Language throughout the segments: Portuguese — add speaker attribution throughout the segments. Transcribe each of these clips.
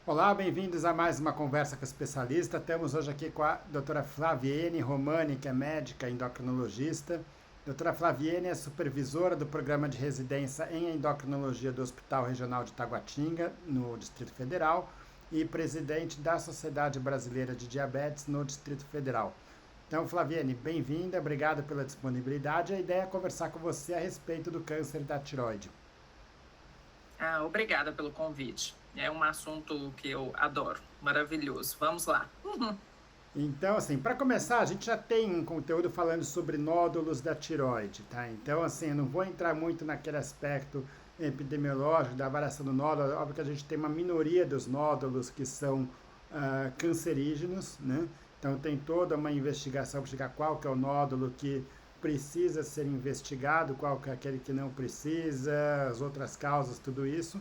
Speaker 1: Olá, bem-vindos a mais uma conversa com o especialista. Estamos hoje aqui com a doutora Flaviene Romani, que é médica endocrinologista. Doutora Flaviene é supervisora do programa de residência em endocrinologia do Hospital Regional de Taguatinga, no Distrito Federal, e presidente da Sociedade Brasileira de Diabetes no Distrito Federal. Então, Flaviene, bem-vinda, obrigado pela disponibilidade. A ideia é conversar com você a respeito do câncer da tireoide.
Speaker 2: Obrigada pelo convite. É um assunto que eu adoro, maravilhoso. Vamos lá.
Speaker 1: Então, assim, para começar, a gente já tem um conteúdo falando sobre nódulos da tireoide, tá? Então, assim, eu não vou entrar muito naquele aspecto epidemiológico da variação do nódulo. Óbvio que a gente tem uma minoria dos nódulos que são cancerígenos, né? Então, tem toda uma investigação para chegar qual que é o nódulo que precisa ser investigado, qual que é aquele que não precisa, as outras causas, tudo isso.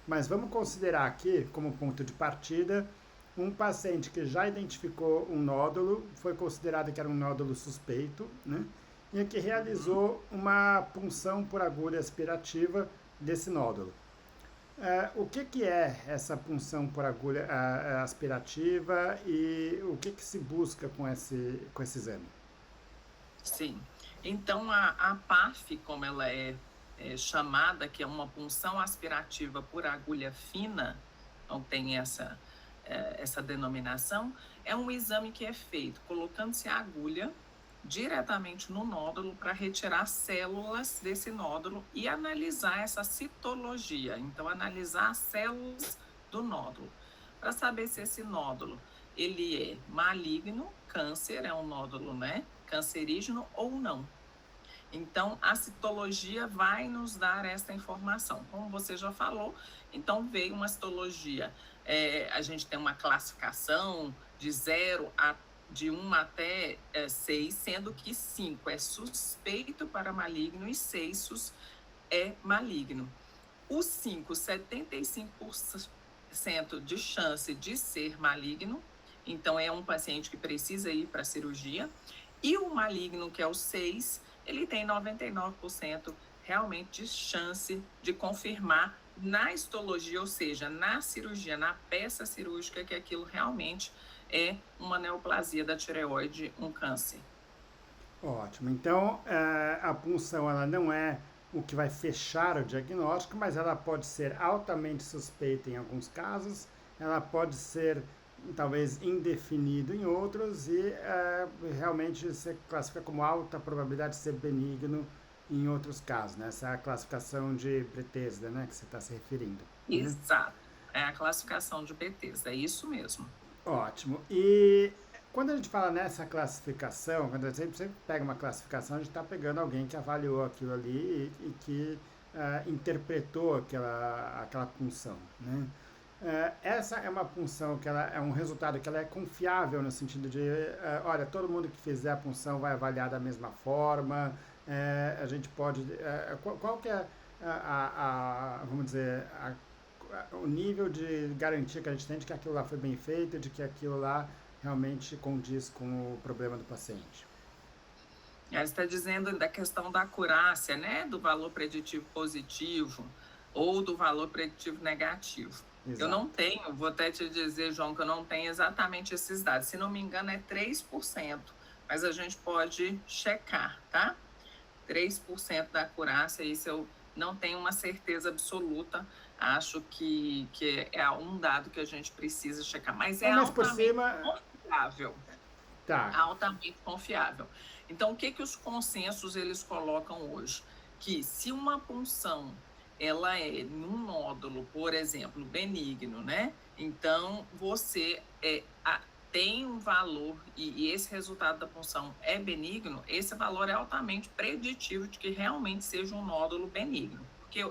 Speaker 1: Mas vamos considerar aqui, como ponto de partida, um paciente que já identificou um nódulo, foi considerado que era um nódulo suspeito, né? E que realizou uma punção por agulha aspirativa desse nódulo. O que é essa punção por agulha aspirativa e o que se busca com esse exame?
Speaker 2: Sim. Então, a PAF, como ela é chamada, que é uma punção aspirativa por agulha fina, então tem essa denominação, é um exame que é feito colocando-se a agulha diretamente no nódulo para retirar células desse nódulo e analisar essa citologia. Então, analisar as células do nódulo para saber se esse nódulo ele é maligno, câncer, é um nódulo, né, cancerígeno ou não. Então, a citologia vai nos dar essa informação. Como você já falou, então veio uma citologia. A gente tem uma classificação de 1 até 6, sendo que 5 é suspeito para maligno e 6 é maligno. O 5, 75% de chance de ser maligno, então é um paciente que precisa ir para a cirurgia. E o maligno, que é o 6, ele tem 99% realmente de chance de confirmar na histologia, ou seja, na cirurgia, na peça cirúrgica, que aquilo realmente é uma neoplasia da tireoide, um câncer.
Speaker 1: Ótimo. Então, a punção ela não é o que vai fechar o diagnóstico, mas ela pode ser altamente suspeita em alguns casos, ela pode ser talvez indefinido em outros e realmente você classifica como alta probabilidade de ser benigno em outros casos, né? Essa é a classificação de Bethesda, né, que você está se referindo. Né?
Speaker 2: Exato. É a classificação de Bethesda, é isso mesmo.
Speaker 1: Ótimo. E quando a gente fala nessa classificação, quando a gente sempre pega uma classificação, a gente está pegando alguém que avaliou aquilo ali e que interpretou aquela punção, né? Essa é uma punção que ela é um resultado que ela é confiável no sentido de, olha, todo mundo que fizer a punção vai avaliar da mesma forma, a gente pode, qual que é vamos dizer, o nível de garantia que a gente tem de que aquilo lá foi bem feito, de que aquilo lá realmente condiz com o problema do paciente.
Speaker 2: Ela está dizendo da questão da acurácia, né, do valor preditivo positivo ou do valor preditivo negativo.
Speaker 1: Exato.
Speaker 2: Eu não tenho, vou até te dizer, João, que eu não tenho exatamente esses dados. Se não me engano, é 3%, mas a gente pode checar, tá? 3% da acurácia, isso eu não tenho uma certeza absoluta, acho que é um dado que a gente precisa checar, mas é altamente confiável.
Speaker 1: Tá.
Speaker 2: Altamente confiável. Então, o que os consensos eles colocam hoje? Que se uma punção ela é num nódulo, por exemplo, benigno, né? Então, você tem um valor e esse resultado da punção é benigno, esse valor é altamente preditivo de que realmente seja um nódulo benigno. Porque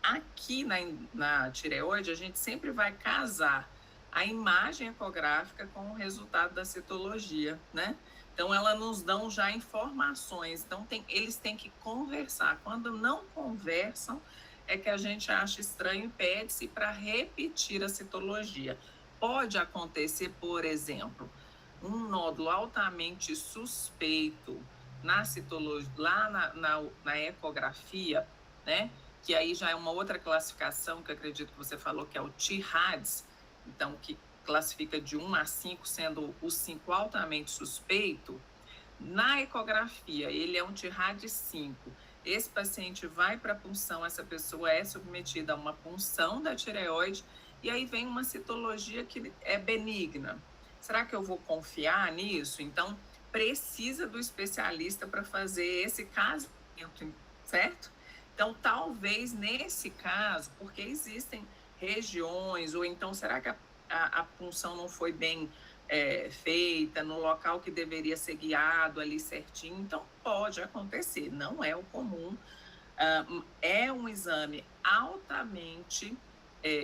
Speaker 2: aqui na tireoide, a gente sempre vai casar a imagem ecográfica com o resultado da citologia, né? Então, elas nos dão já informações. Então, eles têm que conversar. Quando não conversam, é que a gente acha estranho e pede-se para repetir a citologia. Pode acontecer, por exemplo, um nódulo altamente suspeito na citologia, lá na ecografia, né? Que aí já é uma outra classificação que eu acredito que você falou, que é o TIRADS, então que classifica de 1 a 5, sendo o 5 altamente suspeito, na ecografia ele é um TIRAD 5. Esse paciente vai para a punção, essa pessoa é submetida a uma punção da tireoide, e aí vem uma citologia que é benigna. Será que eu vou confiar nisso? Então, precisa do especialista para fazer esse casamento, certo? Então, talvez nesse caso, porque existem regiões, ou então será que a punção não foi bem feita no local que deveria ser guiado ali certinho? Então, pode acontecer, não é o comum. É um exame altamente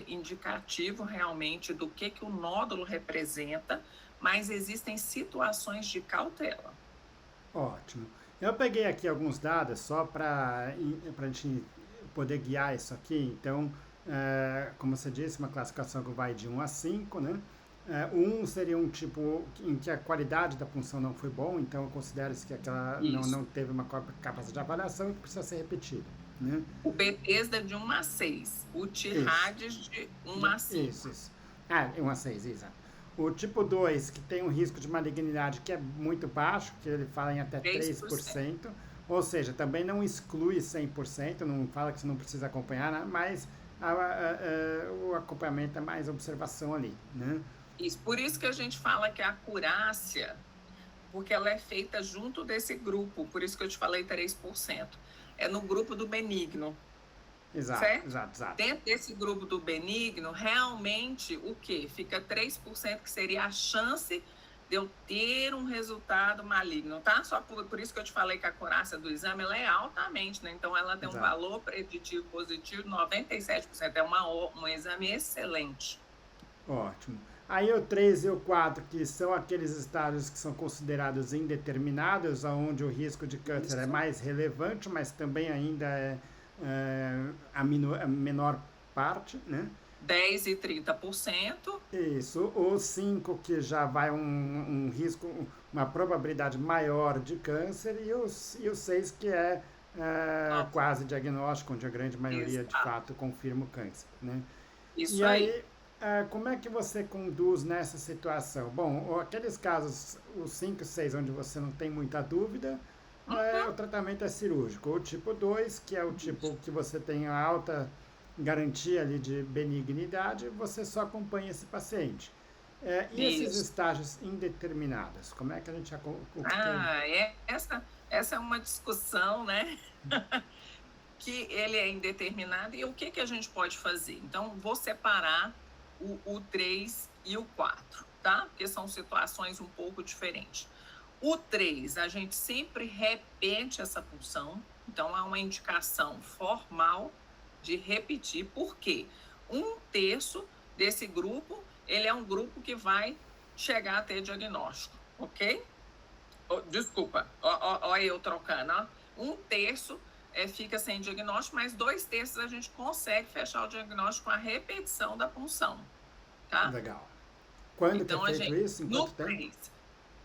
Speaker 2: indicativo realmente do que o nódulo representa, mas existem situações de cautela.
Speaker 1: Ótimo. Eu peguei aqui alguns dados só para a gente poder guiar isso aqui. Então, como você disse, uma classificação que vai de 1 a 5, né? 1 seria um tipo em que a qualidade da punção não foi bom, então considera-se que aquela não teve uma capacidade de avaliação e que precisa ser repetida. Né?
Speaker 2: O Bethesda de 1 a 6, o TIRADS de 1 a 5.
Speaker 1: Isso. 1 a 6, exato. O tipo 2, que tem um risco de malignidade que é muito baixo, que ele fala em até 3%, ou seja, também não exclui 100%, não fala que você não precisa acompanhar, né? Mas o acompanhamento é mais observação ali, né?
Speaker 2: Isso, por isso que a gente fala que a acurácia, porque ela é feita junto desse grupo, por isso que eu te falei 3%. É no grupo do benigno.
Speaker 1: Exato,
Speaker 2: certo?
Speaker 1: exato.
Speaker 2: Dentro desse grupo do benigno, realmente, o quê? Fica 3%, que seria a chance de eu ter um resultado maligno, tá? Só por isso que eu te falei que a acurácia do exame, ela é altamente, né? Então, ela tem um valor preditivo positivo de 97%. É um exame excelente.
Speaker 1: Ótimo. Aí o 3 e o 4, que são aqueles estágios que são considerados indeterminados, onde o risco de câncer é mais relevante, mas também ainda é a menor parte, né?
Speaker 2: 10 e 30%.
Speaker 1: Isso. O 5, que já vai um risco, uma probabilidade maior de câncer, e o 6, que é quase diagnóstico, onde a grande maioria de fato confirma o câncer, né?
Speaker 2: Isso aí.
Speaker 1: Como é que você conduz nessa situação? Bom, aqueles casos, os 5 e 6, onde você não tem muita dúvida, o tratamento é cirúrgico. O tipo 2, que é o tipo que você tem a alta garantia ali de benignidade, você só acompanha esse paciente. E esses estágios indeterminados, como é que a gente...
Speaker 2: Essa é uma discussão, né? Que ele é indeterminado, e o que a gente pode fazer? Então, vou separar o 3 e o 4, tá? Porque são situações um pouco diferentes. O 3, a gente sempre repete essa punção, então há uma indicação formal de repetir, porque 1/3 desse grupo, ele é um grupo que vai chegar a ter diagnóstico, ok? Desculpa, olha eu trocando, ó. 1/3 fica sem diagnóstico, mas 2/3 a gente consegue fechar o diagnóstico com a repetição da punção, tá?
Speaker 1: Legal. Quando
Speaker 2: então,
Speaker 1: que é feito isso? Em quanto tempo?
Speaker 2: 3.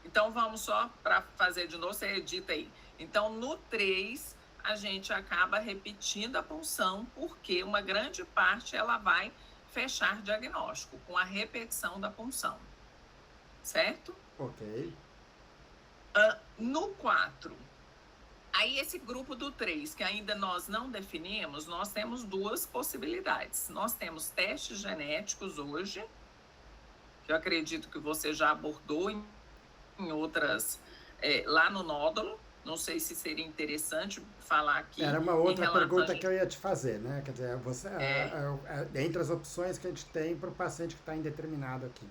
Speaker 2: Então, vamos só para fazer de novo, você edita aí. Então, no 3, a gente acaba repetindo a punção, porque uma grande parte ela vai fechar diagnóstico com a repetição da punção, certo?
Speaker 1: Ok.
Speaker 2: No 4, aí esse grupo do 3, que ainda nós não definimos, nós temos duas possibilidades. Nós temos testes genéticos hoje, que eu acredito que você já abordou em outras, lá no nódulo. Não sei se seria interessante falar aqui.
Speaker 1: Era uma outra pergunta que eu ia te fazer, né? Quer dizer, você, entre as opções que a gente tem para o paciente que está indeterminado aqui.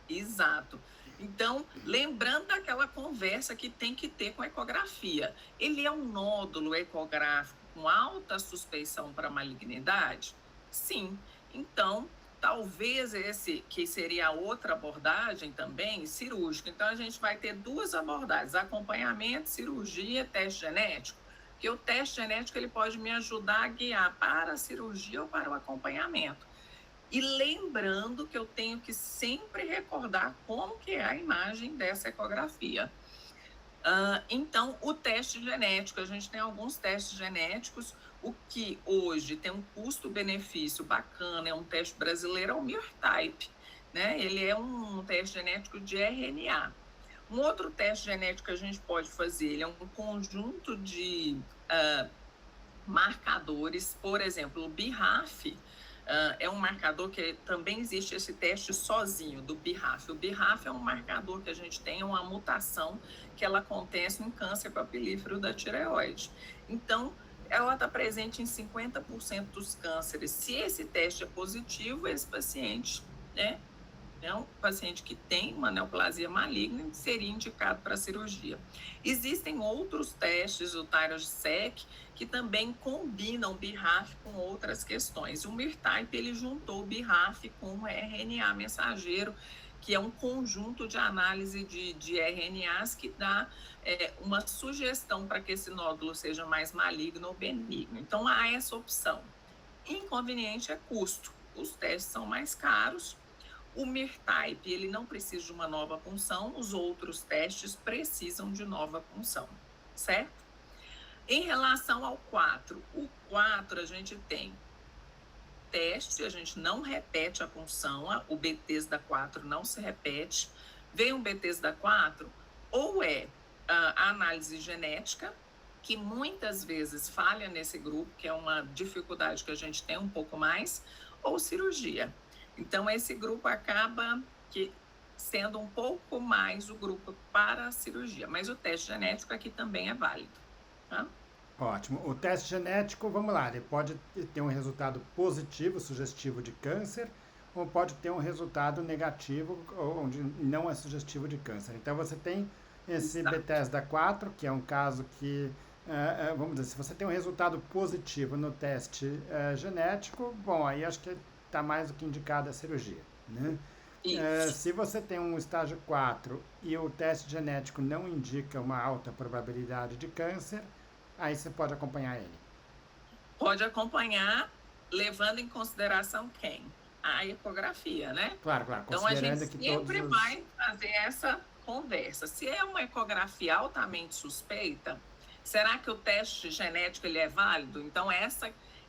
Speaker 2: Exato. Então, lembrando daquela conversa que tem que ter com a ecografia. Ele é um nódulo ecográfico com alta suspeição para malignidade? Sim. Então, talvez esse, que seria a outra abordagem também, cirúrgica. Então, a gente vai ter duas abordagens: acompanhamento, cirurgia, teste genético. Porque o teste genético ele pode me ajudar a guiar para a cirurgia ou para o acompanhamento. E lembrando que eu tenho que sempre recordar como que é a imagem dessa ecografia. Então, o teste genético, a gente tem alguns testes genéticos. O que hoje tem um custo-benefício bacana, é um teste brasileiro, é o MuirType. né? Ele é um teste genético de RNA. Um outro teste genético que a gente pode fazer, ele é um conjunto de marcadores, por exemplo, o BRAF é um marcador que também existe esse teste sozinho do BRAF. O BRAF é um marcador que a gente tem uma mutação que ela acontece no câncer papilífero da tireoide. Então, ela está presente em 50% dos cânceres. Se esse teste é positivo, esse paciente, né, é um paciente que tem uma neoplasia maligna, seria indicado para cirurgia. Existem outros testes, o Thyroid-Sec, que também combinam o BRAF com outras questões. O MIR-Type, ele juntou o BRAF com o RNA mensageiro, que é um conjunto de análise de RNAs que dá uma sugestão para que esse nódulo seja mais maligno ou benigno. Então, há essa opção. Inconveniente é custo. Os testes são mais caros. O MIR-Type, ele não precisa de uma nova punção, os outros testes precisam de nova punção, certo? Em relação ao 4, o 4 a gente tem teste, a gente não repete a punção, o Bethesda 4 não se repete. Vem um Bethesda 4, ou é a análise genética, que muitas vezes falha nesse grupo, que é uma dificuldade que a gente tem um pouco mais, ou cirurgia. Então, esse grupo acaba sendo um pouco mais o grupo para a cirurgia, mas o teste genético aqui também é válido. Tá?
Speaker 1: Ótimo. O teste genético, vamos lá, ele pode ter um resultado positivo, sugestivo de câncer, ou pode ter um resultado negativo, onde não é sugestivo de câncer. Então, você tem esse Bethesda 4, que é um caso que, vamos dizer, se você tem um resultado positivo no teste genético, bom, aí acho que está mais do que indicada a cirurgia, né? Se você tem um estágio 4 e o teste genético não indica uma alta probabilidade de câncer, aí você pode acompanhar ele.
Speaker 2: Pode acompanhar, levando em consideração quem? A ecografia, né?
Speaker 1: Claro, claro.
Speaker 2: Então, a gente sempre vai fazer essa conversa. Se é uma ecografia altamente suspeita, será que o teste genético ele é válido? Então,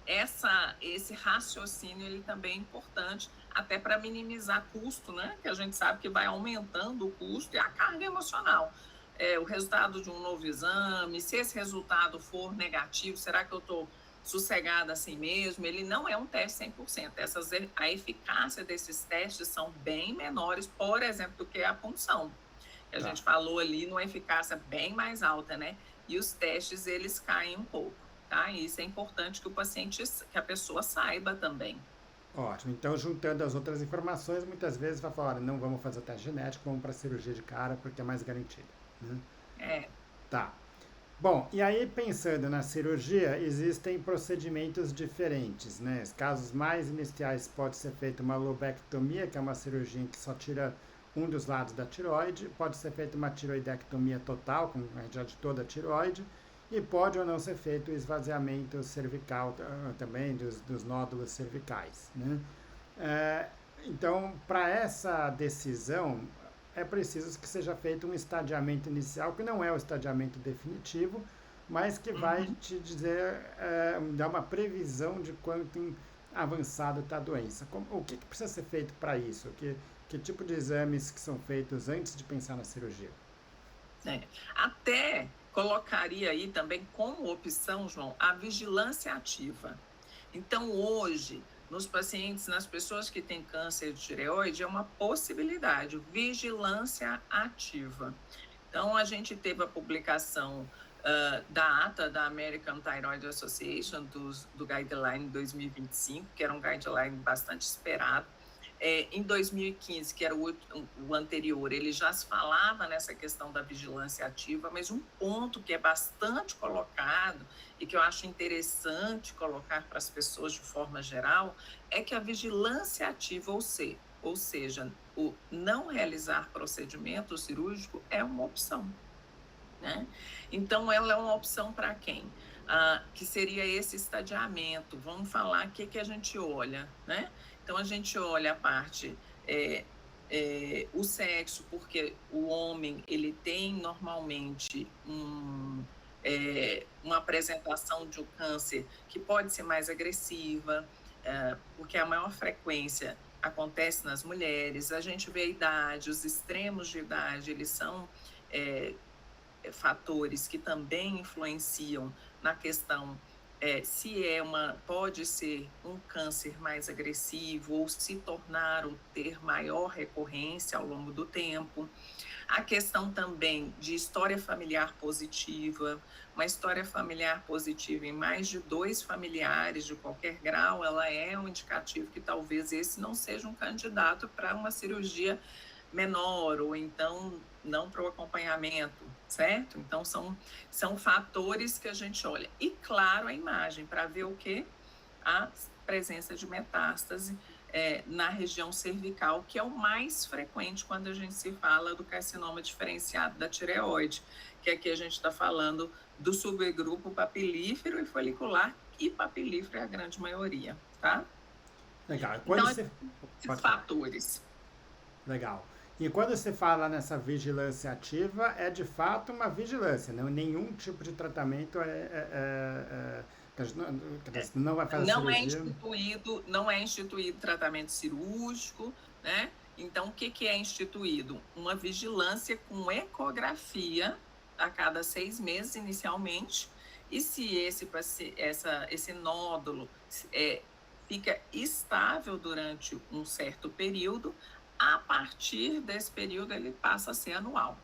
Speaker 2: esse raciocínio ele também é importante, até para minimizar custo, né? Que a gente sabe que vai aumentando o custo e a carga emocional. O resultado de um novo exame, se esse resultado for negativo, será que eu estou sossegada assim mesmo? Ele não é um teste 100%. A eficácia desses testes são bem menores, por exemplo, do que a punção. Que a gente falou ali numa eficácia bem mais alta, né? E os testes, eles caem um pouco. Tá? E isso é importante que a pessoa saiba também.
Speaker 1: Ótimo. Então, juntando as outras informações, muitas vezes vai falar, olha, não vamos fazer o teste genético, vamos para a cirurgia de cara, porque é mais garantido. Né? Tá. Bom, e aí pensando na cirurgia, existem procedimentos diferentes, né? Os casos mais iniciais pode ser feita uma lobectomia, que é uma cirurgia em que só tira um dos lados da tireoide, pode ser feita uma tiroidectomia total, com a retirada de toda a tireoide, e pode ou não ser feito o esvaziamento cervical também, dos nódulos cervicais. Né? Então, para essa decisão, é preciso que seja feito um estadiamento inicial, que não é o estadiamento definitivo, mas que vai te dizer, dar uma previsão de quanto avançado está a doença. O que precisa ser feito para isso? Que tipo de exames que são feitos antes de pensar na cirurgia?
Speaker 2: Até colocaria aí também como opção, João, a vigilância ativa. Então, hoje, nos pacientes, nas pessoas que têm câncer de tireoide, é uma possibilidade, vigilância ativa. Então, a gente teve a publicação da ata da American Thyroid Association, do Guideline 2025, que era um guideline bastante esperado. Em 2015, que era o anterior, ele já se falava nessa questão da vigilância ativa, mas um ponto que é bastante colocado e que eu acho interessante colocar para as pessoas de forma geral é que a vigilância ativa, ou seja, o não realizar procedimento cirúrgico é uma opção. Né? Então, ela é uma opção para quem? Que seria esse estadiamento. Vamos falar o que a gente olha, né? Então, a gente olha a parte, o sexo, porque o homem, ele tem normalmente uma apresentação de um câncer que pode ser mais agressiva, porque a maior frequência acontece nas mulheres, a gente vê a idade, os extremos de idade, eles são fatores que também influenciam na questão se pode ser um câncer mais agressivo ou se tornar ou ter maior recorrência ao longo do tempo. A questão também de história familiar positiva, uma história familiar positiva em mais de 2 familiares de qualquer grau, ela é um indicativo que talvez esse não seja um candidato para uma cirurgia menor, ou então não para o acompanhamento, certo? Então, são fatores que a gente olha. E, claro, a imagem, para ver o quê? A presença de metástase na região cervical, que é o mais frequente quando a gente se fala do carcinoma diferenciado da tireoide, que aqui a gente está falando do subgrupo papilífero e folicular, e papilífero é a grande maioria, tá?
Speaker 1: Legal.
Speaker 2: Então, esses fatores.
Speaker 1: Legal. E quando você fala nessa vigilância ativa, é de fato uma vigilância, não? Nenhum tipo de tratamento não vai fazer cirurgia.
Speaker 2: Não é instituído tratamento cirúrgico, né? Então, o que é instituído? Uma vigilância com ecografia a cada 6 meses, inicialmente, e se esse nódulo fica estável durante um certo período, a partir desse período ele passa a ser anual.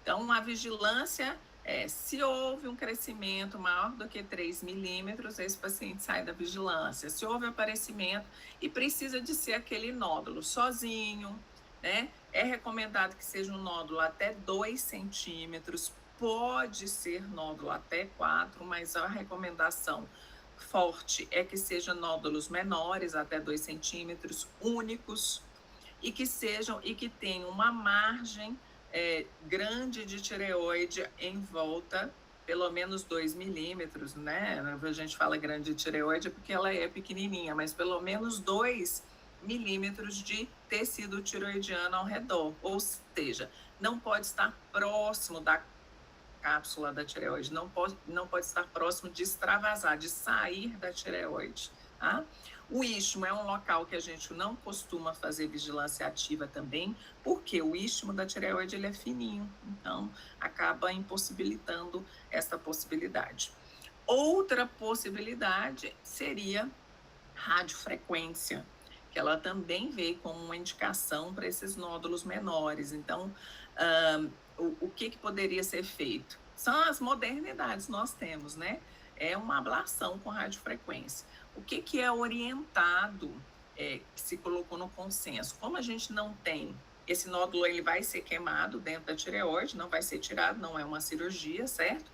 Speaker 2: Então, a vigilância se houve um crescimento maior do que 3 milímetros, esse paciente sai da vigilância. Se houve aparecimento e precisa de ser aquele nódulo sozinho, né? É recomendado que seja um nódulo até 2 centímetros, pode ser nódulo até 4, mas a recomendação forte é que sejam nódulos menores, até 2 centímetros, únicos, e que tenham uma margem grande de tireoide em volta, pelo menos 2 milímetros, né? A gente fala grande de tireoide porque ela é pequenininha, mas pelo menos 2 milímetros de tecido tireoidiano ao redor, ou seja, não pode estar próximo da cápsula da tireoide, não pode estar próximo de extravasar, de sair da tireoide, tá? O istmo é um local que a gente não costuma fazer vigilância ativa também, porque o istmo da tireoide ele é fininho, então acaba impossibilitando essa possibilidade. Outra possibilidade seria radiofrequência, que ela também veio como uma indicação para esses nódulos menores. Então, o que poderia ser feito? São as modernidades que nós temos, né? É uma ablação com radiofrequência. O que é orientado, que se colocou no consenso? Como a gente não tem, esse nódulo ele vai ser queimado dentro da tireoide, não vai ser tirado, não é uma cirurgia, certo?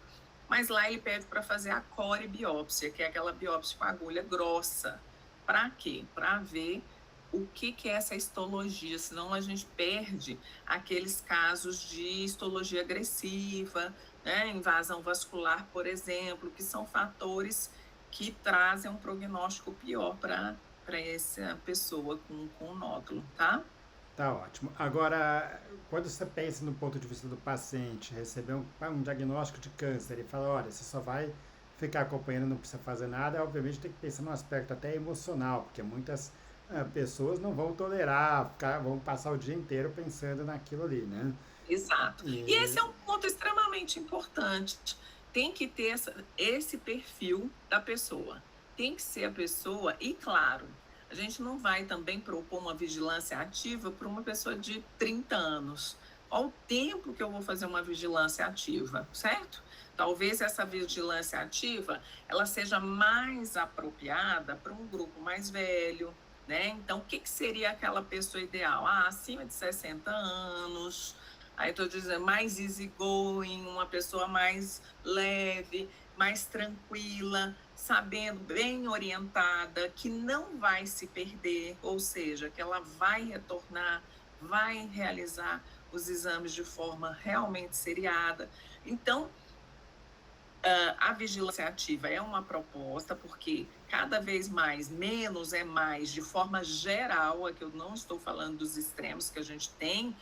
Speaker 2: Mas lá ele pede para fazer a corebiópsia, que é aquela biópsia com agulha grossa. Para quê? Para ver o que é essa histologia, senão a gente perde aqueles casos de histologia agressiva, né? Invasão vascular, por exemplo, que são fatores que trazem um prognóstico pior para essa pessoa com nódulo, tá?
Speaker 1: Tá ótimo. Agora, quando você pensa no ponto de vista do paciente, receber um diagnóstico de câncer e fala, olha, você só vai ficar acompanhando, não precisa fazer nada, obviamente tem que pensar no aspecto até emocional, porque muitas pessoas não vão tolerar, vão passar o dia inteiro pensando naquilo ali, né?
Speaker 2: Exato. E esse é um ponto extremamente importante. Tem que ter esse perfil da pessoa. Tem que ser a pessoa, e claro, a gente não vai também propor uma vigilância ativa para uma pessoa de 30 anos. Qual o tempo que eu vou fazer uma vigilância ativa, certo? Talvez essa vigilância ativa, ela seja mais apropriada para um grupo mais velho, né? Então, o que seria aquela pessoa ideal? Acima de 60 anos, aí estou dizendo mais easygoing, uma pessoa mais leve, mais tranquila, sabendo, bem orientada, que não vai se perder, ou seja, que ela vai retornar, vai realizar os exames de forma realmente seriada. Então, a vigilância ativa é uma proposta, porque cada vez mais, menos é mais, de forma geral, aqui eu não estou falando dos extremos, que a gente tem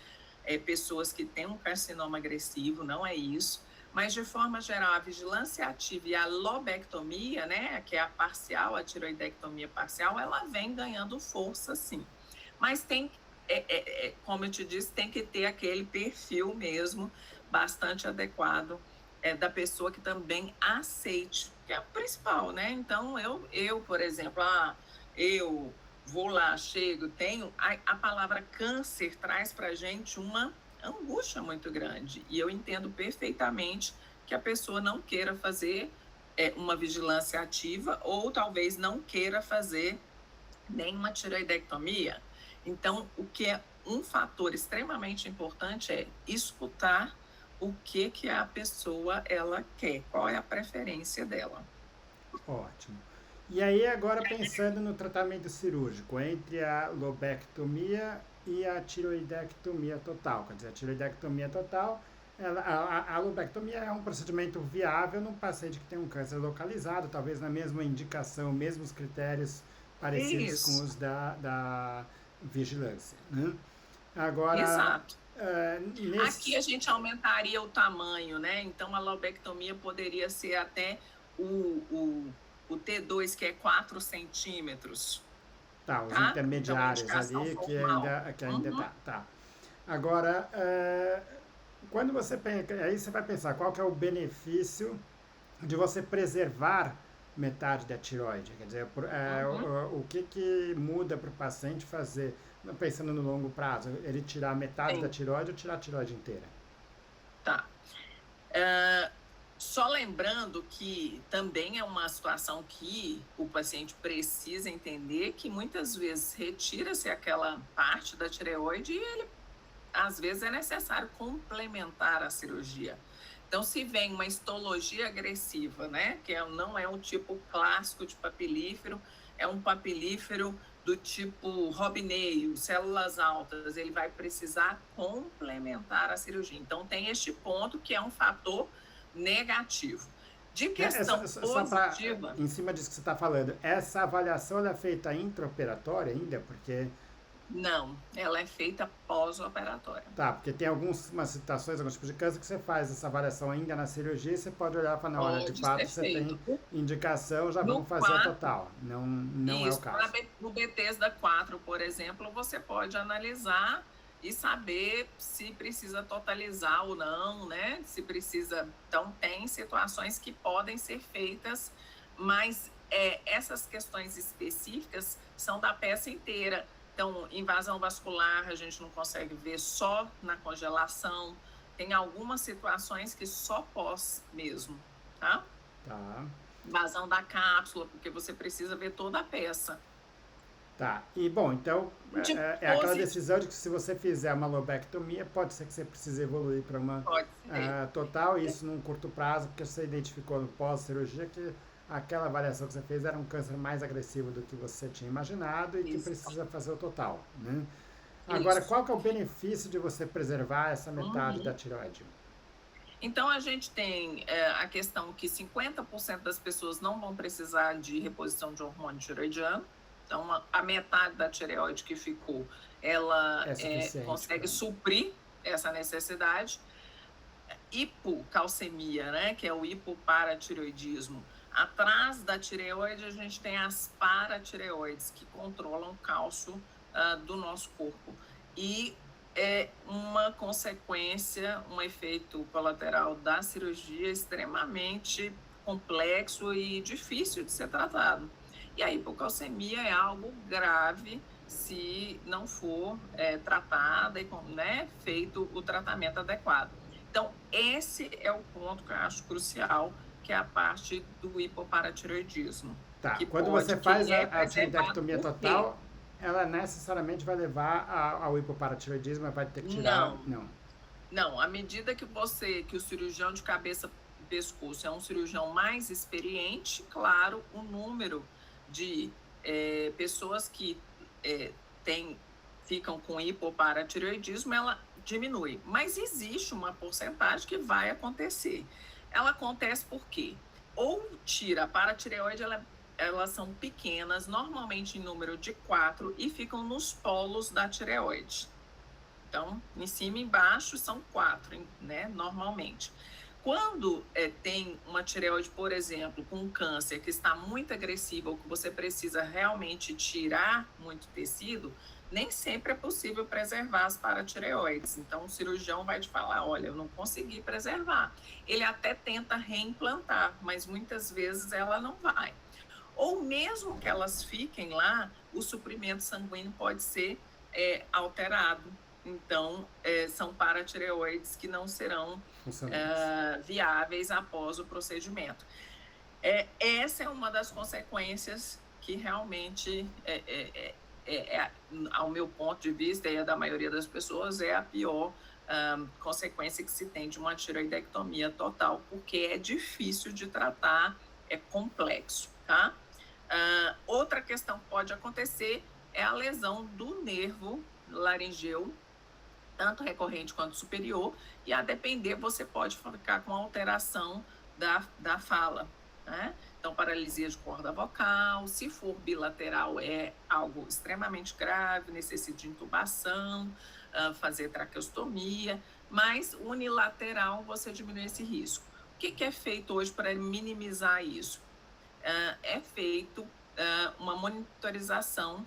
Speaker 2: pessoas que têm um carcinoma agressivo, não é isso, mas de forma geral, a vigilância ativa e a lobectomia, né, que é a parcial, a tiroidectomia parcial, ela vem ganhando força, sim. Mas como eu te disse, tem que ter aquele perfil mesmo bastante adequado da pessoa que também aceite, que é o principal, né? Então, por exemplo, eu vou lá, chego, tenho. A palavra câncer traz para a gente uma angústia muito grande. E eu entendo perfeitamente que a pessoa não queira fazer uma vigilância ativa ou talvez não queira fazer nenhuma tireoidectomia. Então, o que é um fator extremamente importante é escutar o que a pessoa ela quer, qual é a preferência dela.
Speaker 1: Ótimo. E aí, agora pensando no tratamento cirúrgico, entre a lobectomia e a tiroidectomia total. Quer dizer, a tiroidectomia total, a lobectomia é um procedimento viável num paciente que tem um câncer localizado, talvez na mesma indicação, mesmos critérios parecidos com
Speaker 2: Isso,
Speaker 1: os da vigilância, né? Agora,
Speaker 2: exato. Aqui
Speaker 1: nesse...
Speaker 2: a gente aumentaria o tamanho, né? Então a lobectomia poderia ser até o T2, que é 4 centímetros,
Speaker 1: Tá, os
Speaker 2: tá? Então,
Speaker 1: intermediários
Speaker 2: indicação
Speaker 1: ali
Speaker 2: formal.
Speaker 1: que ainda
Speaker 2: Uhum.
Speaker 1: tá. Agora, quando você pensa, aí você vai pensar qual que é o benefício de você preservar metade da tiroide. Quer dizer,
Speaker 2: Uhum.
Speaker 1: o que muda para o paciente fazer, pensando no longo prazo, ele tirar metade da
Speaker 2: Sim,
Speaker 1: tiroide ou tirar a tiroide inteira?
Speaker 2: tá. Só lembrando que também é uma situação que o paciente precisa entender que muitas vezes retira-se aquela parte da tireoide e ele, às vezes, é necessário complementar a cirurgia. Então, se vem uma histologia agressiva, né, que não é um tipo clássico de papilífero, é um papilífero do tipo Robinei, células altas, ele vai precisar complementar a cirurgia. Então, tem este ponto que é um fator negativo. De questão
Speaker 1: Só para,
Speaker 2: positiva,
Speaker 1: em cima disso que você está falando, essa avaliação ela é feita intraoperatória ainda? Porque
Speaker 2: não, ela é feita pós-operatória.
Speaker 1: tá, porque tem algumas situações, alguns tipos de câncer que você faz essa avaliação ainda na cirurgia e você pode olhar para na hora de
Speaker 2: Pode
Speaker 1: fato
Speaker 2: ser
Speaker 1: você tem
Speaker 2: feito.
Speaker 1: indicação, já
Speaker 2: No
Speaker 1: vamos fazer a
Speaker 2: 4,
Speaker 1: total. Não, não é o
Speaker 2: isso,
Speaker 1: caso.
Speaker 2: no Bethesda 4, por exemplo, você pode analisar e saber se precisa totalizar ou não, né? Se precisa. Então, tem situações que podem ser feitas, mas essas questões específicas são da peça inteira. Então, invasão vascular, a gente não consegue ver só na congelação. Tem algumas situações que só pós mesmo, tá?
Speaker 1: Tá,
Speaker 2: Invasão da cápsula, porque você precisa ver toda a peça.
Speaker 1: tá. E bom, então
Speaker 2: De
Speaker 1: é aquela
Speaker 2: positivo,
Speaker 1: decisão de que se você fizer uma lobectomia, pode ser que você precise evoluir para uma
Speaker 2: pode ser.
Speaker 1: total, isso num curto prazo, porque você identificou no pós-cirurgia que aquela avaliação que você fez era um câncer mais agressivo do que você tinha imaginado e que
Speaker 2: Isso,
Speaker 1: precisa fazer o total, né? Agora,
Speaker 2: isso.
Speaker 1: qual que é o benefício de você preservar essa metade da
Speaker 2: Uhum.
Speaker 1: tireoide?
Speaker 2: Então, a gente tem a questão que 50% das pessoas não vão precisar de reposição de hormônio tiroidiano. Então, a metade da tireoide que ficou, ela
Speaker 1: É suficiente
Speaker 2: consegue
Speaker 1: para...
Speaker 2: suprir essa necessidade. Hipocalcemia, né, que é o hipoparatireoidismo. Atrás da tireoide, a gente tem as paratireoides, que controlam o cálcio do nosso corpo. E é uma consequência, um efeito colateral da cirurgia extremamente complexo e difícil de ser tratado. E a hipocalcemia é algo grave se não for tratada e feito o tratamento adequado. Então, esse é o ponto que eu acho crucial, que é a parte do hipoparatireoidismo,
Speaker 1: Tá,
Speaker 2: que
Speaker 1: quando você
Speaker 2: que
Speaker 1: faz
Speaker 2: é
Speaker 1: a
Speaker 2: preservado
Speaker 1: tireoidectomia
Speaker 2: por quê?
Speaker 1: total, ela necessariamente vai levar ao hipoparatireoidismo, vai ter que tirar...
Speaker 2: Não,
Speaker 1: Não.
Speaker 2: não. À medida que o cirurgião de cabeça e pescoço é um cirurgião mais experiente, claro, o número de pessoas que é, tem, ficam com hipoparatireoidismo, ela diminui. Mas existe uma porcentagem que vai acontecer. Ela acontece por quê? Ou tira a paratireoide, elas são pequenas, normalmente em número de 4, e ficam nos polos da tireoide. Então, em cima e embaixo são 4, né, normalmente. Quando tem uma tireoide, por exemplo, com um câncer que está muito agressivo ou que você precisa realmente tirar muito tecido, nem sempre é possível preservar as paratireoides. Então, o cirurgião vai te falar: olha, eu não consegui preservar. Ele até tenta reimplantar, mas muitas vezes ela não vai. Ou mesmo que elas fiquem lá, o suprimento sanguíneo pode ser alterado. Então, são paratireoides que não serão viáveis após o procedimento. Essa é uma das consequências que realmente, ao meu ponto de vista e a da maioria das pessoas, é a pior consequência que se tem de uma tiroidectomia total, porque é difícil de tratar, é complexo, tá? Outra questão que pode acontecer é a lesão do nervo laringeu, tanto recorrente quanto superior, e a depender você pode ficar com alteração da fala, né? Então, paralisia de corda vocal, se for bilateral é algo extremamente grave, necessita de intubação, fazer traqueostomia, mas unilateral você diminui esse risco. O que é feito hoje para minimizar isso? É feito uma monitorização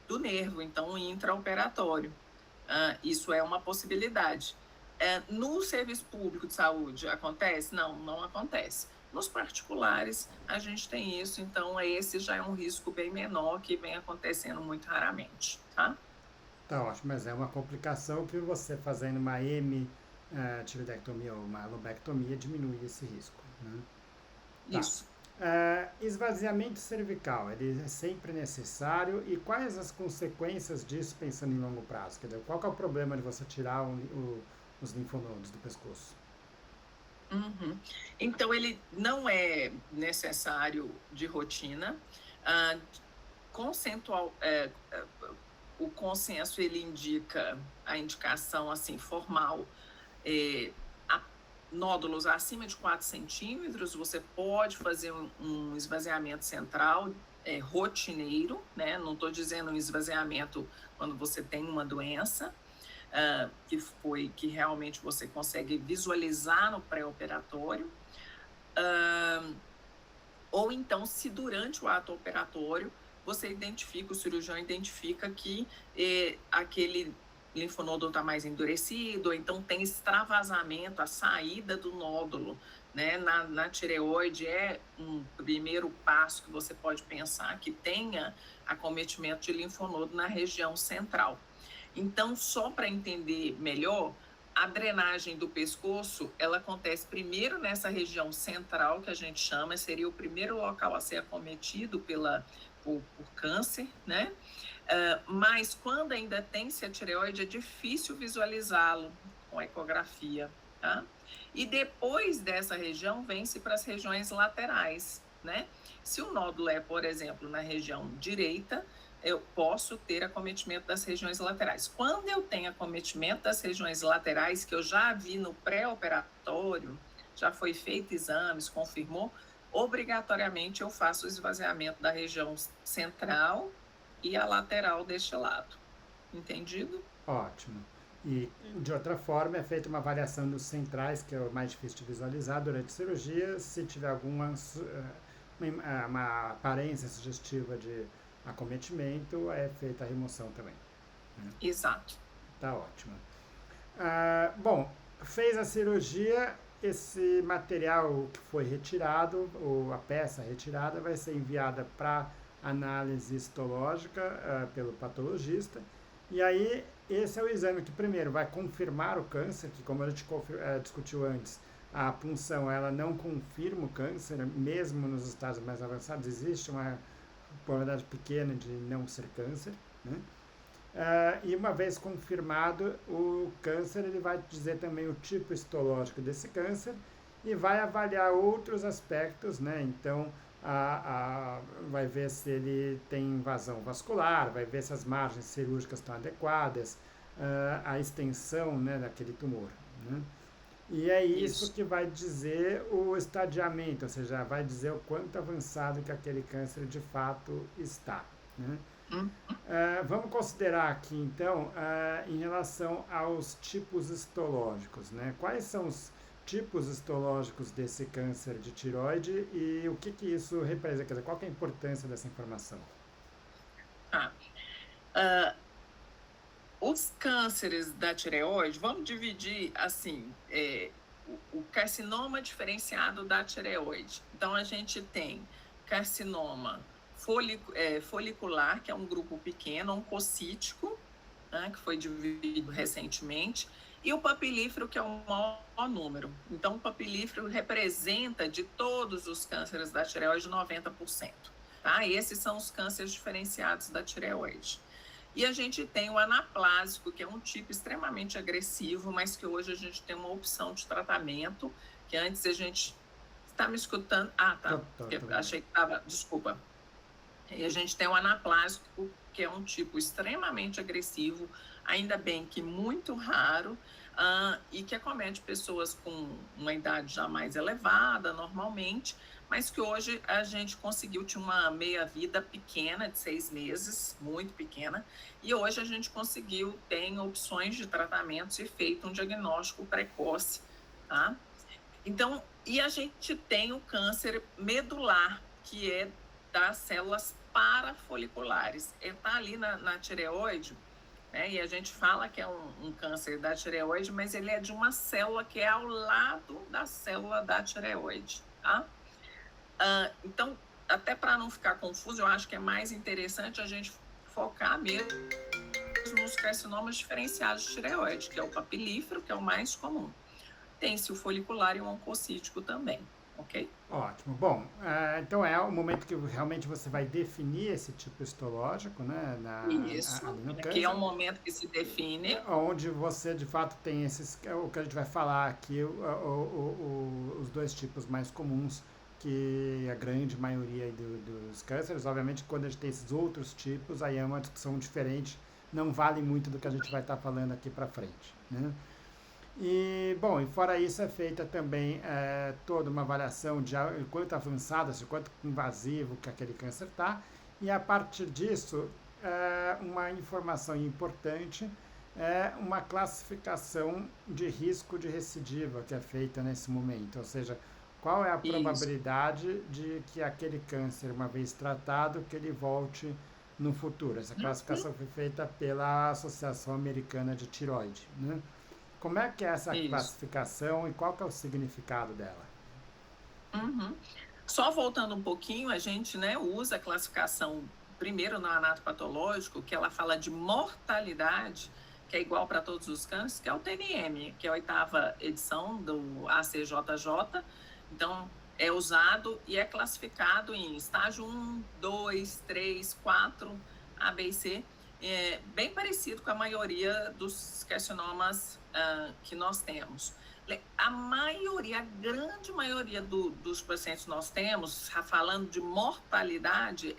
Speaker 2: do nervo, então intraoperatório. Isso é uma possibilidade. No serviço público de saúde acontece? Não, não acontece. Nos particulares, a gente tem isso, então esse já é um risco bem menor que vem acontecendo muito raramente, tá?
Speaker 1: Tá ótimo, mas é uma complicação que você fazendo uma tiroidectomia ou uma lobectomia diminui esse risco, né? Tá.
Speaker 2: Isso.
Speaker 1: Esvaziamento cervical, ele é sempre necessário e quais as consequências disso pensando em longo prazo? Quer dizer, qual que é o problema de você tirar os linfonodos do pescoço?
Speaker 2: Uhum. Então, ele não é necessário de rotina. O consenso ele indica a indicação assim formal, nódulos acima de 4 centímetros, você pode fazer um esvaziamento central rotineiro, né? Não estou dizendo um esvaziamento quando você tem uma doença, que realmente você consegue visualizar no pré-operatório, ou então se durante o ato operatório o cirurgião identifica que aquele linfonodo está mais endurecido, ou então tem extravasamento, a saída do nódulo, né? Na tireoide é um primeiro passo que você pode pensar que tenha acometimento de linfonodo na região central. Então, só para entender melhor, a drenagem do pescoço, ela acontece primeiro nessa região central, que a gente chama, seria o primeiro local a ser acometido por câncer, né? Mas quando ainda tem-se a tireoide, é difícil visualizá-lo com ecografia, tá? E depois dessa região, vem-se para as regiões laterais, né? Se o nódulo é, por exemplo, na região direita, eu posso ter acometimento das regiões laterais. Quando eu tenho acometimento das regiões laterais, que eu já vi no pré-operatório, já foi feito exames, confirmou, obrigatoriamente eu faço o esvaziamento da região central e a lateral deste lado. Entendido?
Speaker 1: Ótimo. E, de outra forma, é feita uma avaliação dos centrais, que é o mais difícil de visualizar durante a cirurgia, se tiver alguma uma aparência sugestiva de acometimento, é feita a remoção também, né?
Speaker 2: Exato.
Speaker 1: Tá ótimo. Bom, fez a cirurgia, esse material que foi retirado, ou a peça retirada, vai ser enviada para análise histológica pelo patologista. E aí, esse é o exame que primeiro vai confirmar o câncer, que como a gente discutiu antes, a punção ela não confirma o câncer, mesmo nos estágios mais avançados, existe uma probabilidade pequena de não ser câncer, né? E uma vez confirmado o câncer, ele vai dizer também o tipo histológico desse câncer e vai avaliar outros aspectos, né? Então, vai ver se ele tem invasão vascular, vai ver se as margens cirúrgicas estão adequadas, a extensão, né, daquele tumor, né? E é isso que vai dizer o estadiamento, ou seja, vai dizer o quanto avançado que aquele câncer de fato está, né? Vamos considerar aqui, então, em relação aos tipos histológicos, né? Quais são os tipos histológicos desse câncer de tireoide e o que isso representa? Quer dizer, qual que é a importância dessa informação?
Speaker 2: Ah, os cânceres da tireoide, vamos dividir assim, o carcinoma diferenciado da tireoide. Então, a gente tem carcinoma folicular, que é um grupo pequeno, oncocítico, né, que foi dividido recentemente, e o papilífero, que é o maior número. Então, o papilífero representa, de todos os cânceres da tireoide, 90%. Tá? E esses são os cânceres diferenciados da tireoide. E a gente tem o anaplásico, que é um tipo extremamente agressivo, mas que hoje a gente tem uma opção de tratamento, que antes a gente... Está me escutando? Ah, tá. Achei que estava... Desculpa. E a gente tem o anaplásico, que é um tipo extremamente agressivo, ainda bem que muito raro, e que acomete pessoas com uma idade já mais elevada, normalmente, mas que hoje a gente conseguiu, tinha uma meia-vida pequena, de 6 meses, muito pequena, e hoje a gente conseguiu, tem opções de tratamentos e feito um diagnóstico precoce, tá? Então, e a gente tem o câncer medular, que é das células parafoliculares. Ele está ali na tireoide, né? E a gente fala que é um câncer da tireoide, mas ele é de uma célula que é ao lado da célula da tireoide, tá? Então, até para não ficar confuso, eu acho que é mais interessante a gente focar mesmo nos carcinomas diferenciados de tireoide, que é o papilífero, que é o mais comum. Tem-se o folicular e o oncocítico também, ok?
Speaker 1: Ótimo. Bom, então é o momento que realmente você vai definir esse tipo histológico, né,
Speaker 2: Isso,
Speaker 1: ali no
Speaker 2: que é
Speaker 1: câncer,
Speaker 2: o momento que se define.
Speaker 1: onde você de fato tem o que a gente vai falar aqui, os dois tipos mais comuns, que a grande maioria dos cânceres. Obviamente, quando a gente tem esses outros tipos, aí é uma discussão diferente, não vale muito do que a gente vai estar falando aqui para frente, né? E, bom, e fora isso é feita também toda uma avaliação de quanto avançado, assim, quanto invasivo que aquele câncer está, e a partir disso, uma informação importante é uma classificação de risco de recidiva que é feita nesse momento, ou seja, qual é a
Speaker 2: Isso.
Speaker 1: probabilidade de que aquele câncer, uma vez tratado, que ele volte no futuro. Essa classificação foi feita pela Associação Americana de Tiroide, né? Como é que é essa
Speaker 2: Isso.
Speaker 1: classificação e qual que é o significado dela?
Speaker 2: Uhum. Só voltando um pouquinho, a gente, né, usa a classificação primeiro no anatopatológico, que ela fala de mortalidade, que é igual para todos os cânceres, que é o TNM, que é a 8ª edição do ACJJ. Então, é usado e é classificado em estágio 1, 2, 3, 4, A, B e C, bem parecido com a maioria dos carcinomas que nós temos. A maioria, a grande maioria dos pacientes que nós temos, falando de mortalidade,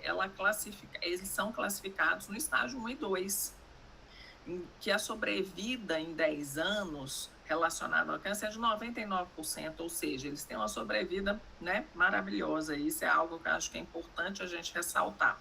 Speaker 2: eles são classificados no estágio 1 e 2, em que a sobrevida em 10 anos relacionada ao câncer é de 99%, ou seja, eles têm uma sobrevida, né, maravilhosa. Isso é algo que eu acho que é importante a gente ressaltar.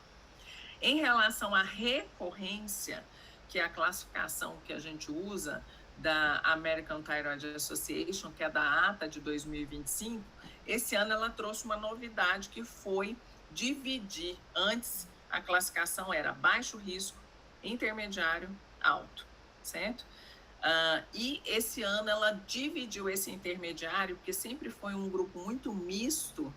Speaker 2: Em relação à recorrência, que é a classificação que a gente usa da American Thyroid Association, que é da ATA de 2025, esse ano ela trouxe uma novidade, que foi dividir. Antes, a classificação era baixo risco, intermediário, alto, certo? E esse ano ela dividiu esse intermediário, porque sempre foi um grupo muito misto,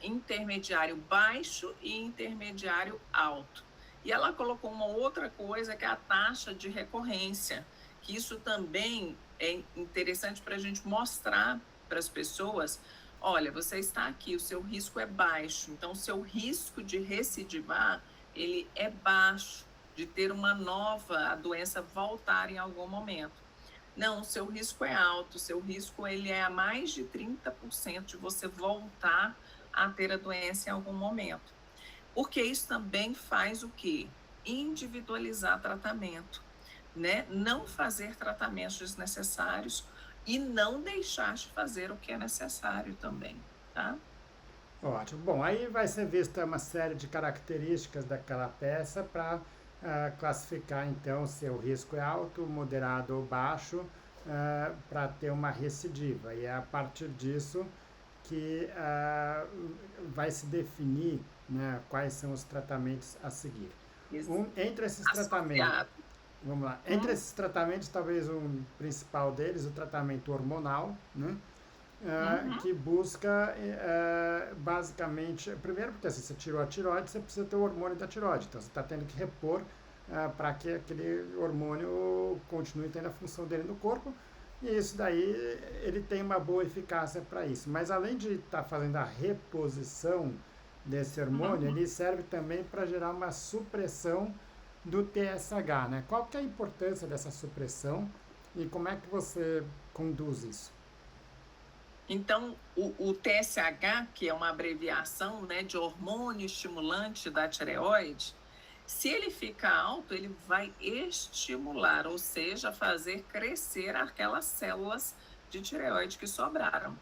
Speaker 2: intermediário baixo e intermediário alto. E ela colocou uma outra coisa, que é a taxa de recorrência, que isso também é interessante para a gente mostrar para as pessoas: olha, você está aqui, o seu risco é baixo, então o seu risco de recidivar, ele é baixo, de ter a doença voltar em algum momento. Não, o seu risco é alto, o seu risco ele é a mais de 30% de você voltar a ter a doença em algum momento. Porque isso também faz o quê? Individualizar tratamento, né? Não fazer tratamentos desnecessários e não deixar de fazer o que é necessário também, tá?
Speaker 1: Ótimo. Bom, aí vai ser vista uma série de características daquela peça para classificar então se o risco é alto, moderado ou baixo, para ter uma recidiva. E é a partir disso que vai se definir, né, quais são os tratamentos a seguir.
Speaker 2: Ex-
Speaker 1: Entre esses tratamentos,
Speaker 2: Associado.
Speaker 1: vamos lá, entre
Speaker 2: Hum,
Speaker 1: esses tratamentos, talvez o principal deles, o tratamento hormonal, né?
Speaker 2: uhum,
Speaker 1: Que busca basicamente, primeiro porque assim, você tirou a tireoide, você precisa ter o hormônio da tireoide, então você está tendo que repor para que aquele hormônio continue tendo a função dele no corpo, e isso daí ele tem uma boa eficácia para isso. Mas além de estar fazendo a reposição desse hormônio,
Speaker 2: uhum.
Speaker 1: ele serve também para gerar uma supressão do TSH, né? Qual que é a importância dessa supressão e como é que você conduz isso?
Speaker 2: Então, o TSH, que é uma abreviação, né, de hormônio estimulante da tireoide, se ele fica alto, ele vai estimular, ou seja, fazer crescer aquelas células de tireoide que sobraram.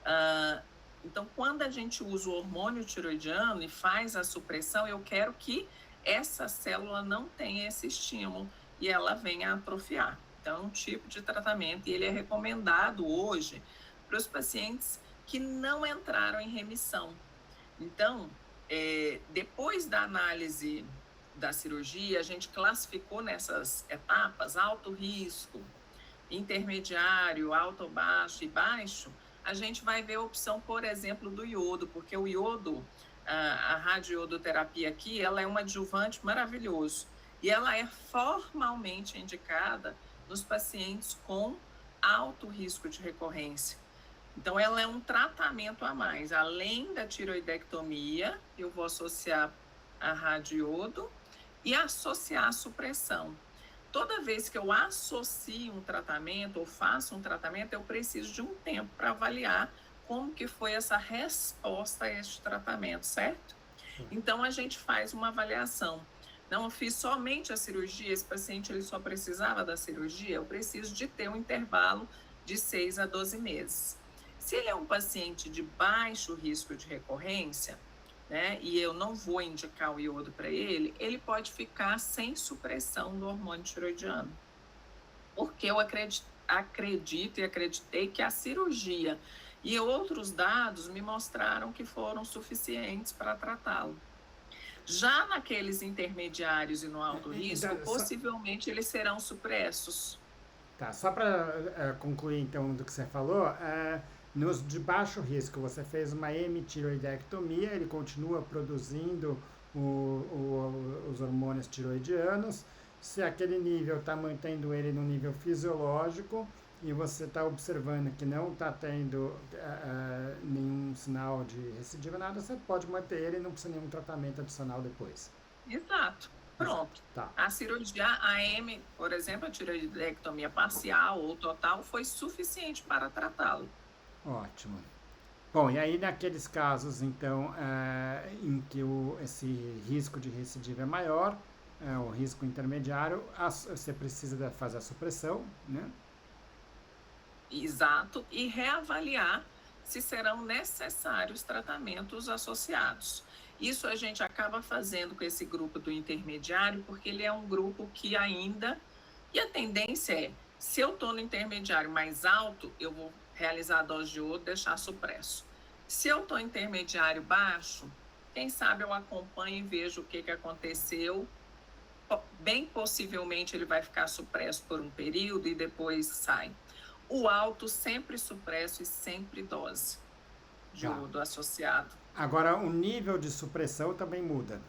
Speaker 2: Ah, então, quando a gente usa o hormônio tiroidiano e faz a supressão, eu quero que essa célula não tenha esse estímulo e ela venha a atrofiar. Então, é um tipo de tratamento e ele é recomendado hoje para os pacientes que não entraram em remissão. Então, depois da análise da cirurgia, a gente classificou nessas etapas alto risco, intermediário, alto, baixo e baixo, a gente vai ver a opção, por exemplo, do iodo, porque o iodo, a radioiodoterapia aqui, ela é um adjuvante maravilhoso e ela é formalmente indicada nos pacientes com alto risco de recorrência. Então, ela é um tratamento a mais. Além da tiroidectomia, eu vou associar a radioiodo e associar a supressão. Toda vez que eu associo um tratamento ou faço um tratamento, eu preciso de um tempo para avaliar como que foi essa resposta a este tratamento, certo? Então, a gente faz uma avaliação. Não, eu fiz somente a cirurgia, esse paciente ele só precisava da cirurgia, eu preciso de ter um intervalo de 6 a 12 meses. Se ele é um paciente de baixo risco de recorrência, né, e eu não vou indicar o iodo para ele, ele pode ficar sem supressão do hormônio tiroidiano. Porque eu acredito e acreditei que a cirurgia e outros dados me mostraram que foram suficientes para tratá-lo. Já naqueles intermediários e no alto risco,
Speaker 1: Então,
Speaker 2: possivelmente eles serão supressos.
Speaker 1: tá, só para concluir então do que você falou, nos de baixo risco você fez uma hemitiroidectomia, ele continua produzindo os hormônios tiroidianos. Se aquele nível está mantendo ele no nível fisiológico e você está observando que não está tendo nenhum sinal de recidiva, nada, você pode manter ele e não precisa nenhum tratamento adicional depois.
Speaker 2: Exato.
Speaker 1: Exato.
Speaker 2: Pronto.
Speaker 1: Tá,
Speaker 2: A cirurgia AM, por exemplo, a tiroidectomia parcial ou total, foi suficiente para tratá-lo.
Speaker 1: ótimo. Bom, e aí naqueles casos, então, em que esse risco de recidiva é maior, o risco intermediário, você precisa fazer a supressão, né?
Speaker 2: Exato. E reavaliar se serão necessários tratamentos associados. Isso a gente acaba fazendo com esse grupo do intermediário, porque ele é um grupo que ainda. E a tendência é, se eu estou no intermediário mais alto, eu vou realizar a dose de iodo, deixar supresso. Se eu estou intermediário baixo, quem sabe eu acompanho e vejo o que aconteceu. Bem possivelmente ele vai ficar supresso por um período e depois sai. O alto sempre supresso e sempre dose de
Speaker 1: Tá.
Speaker 2: iodo associado.
Speaker 1: Agora, o nível de supressão também muda.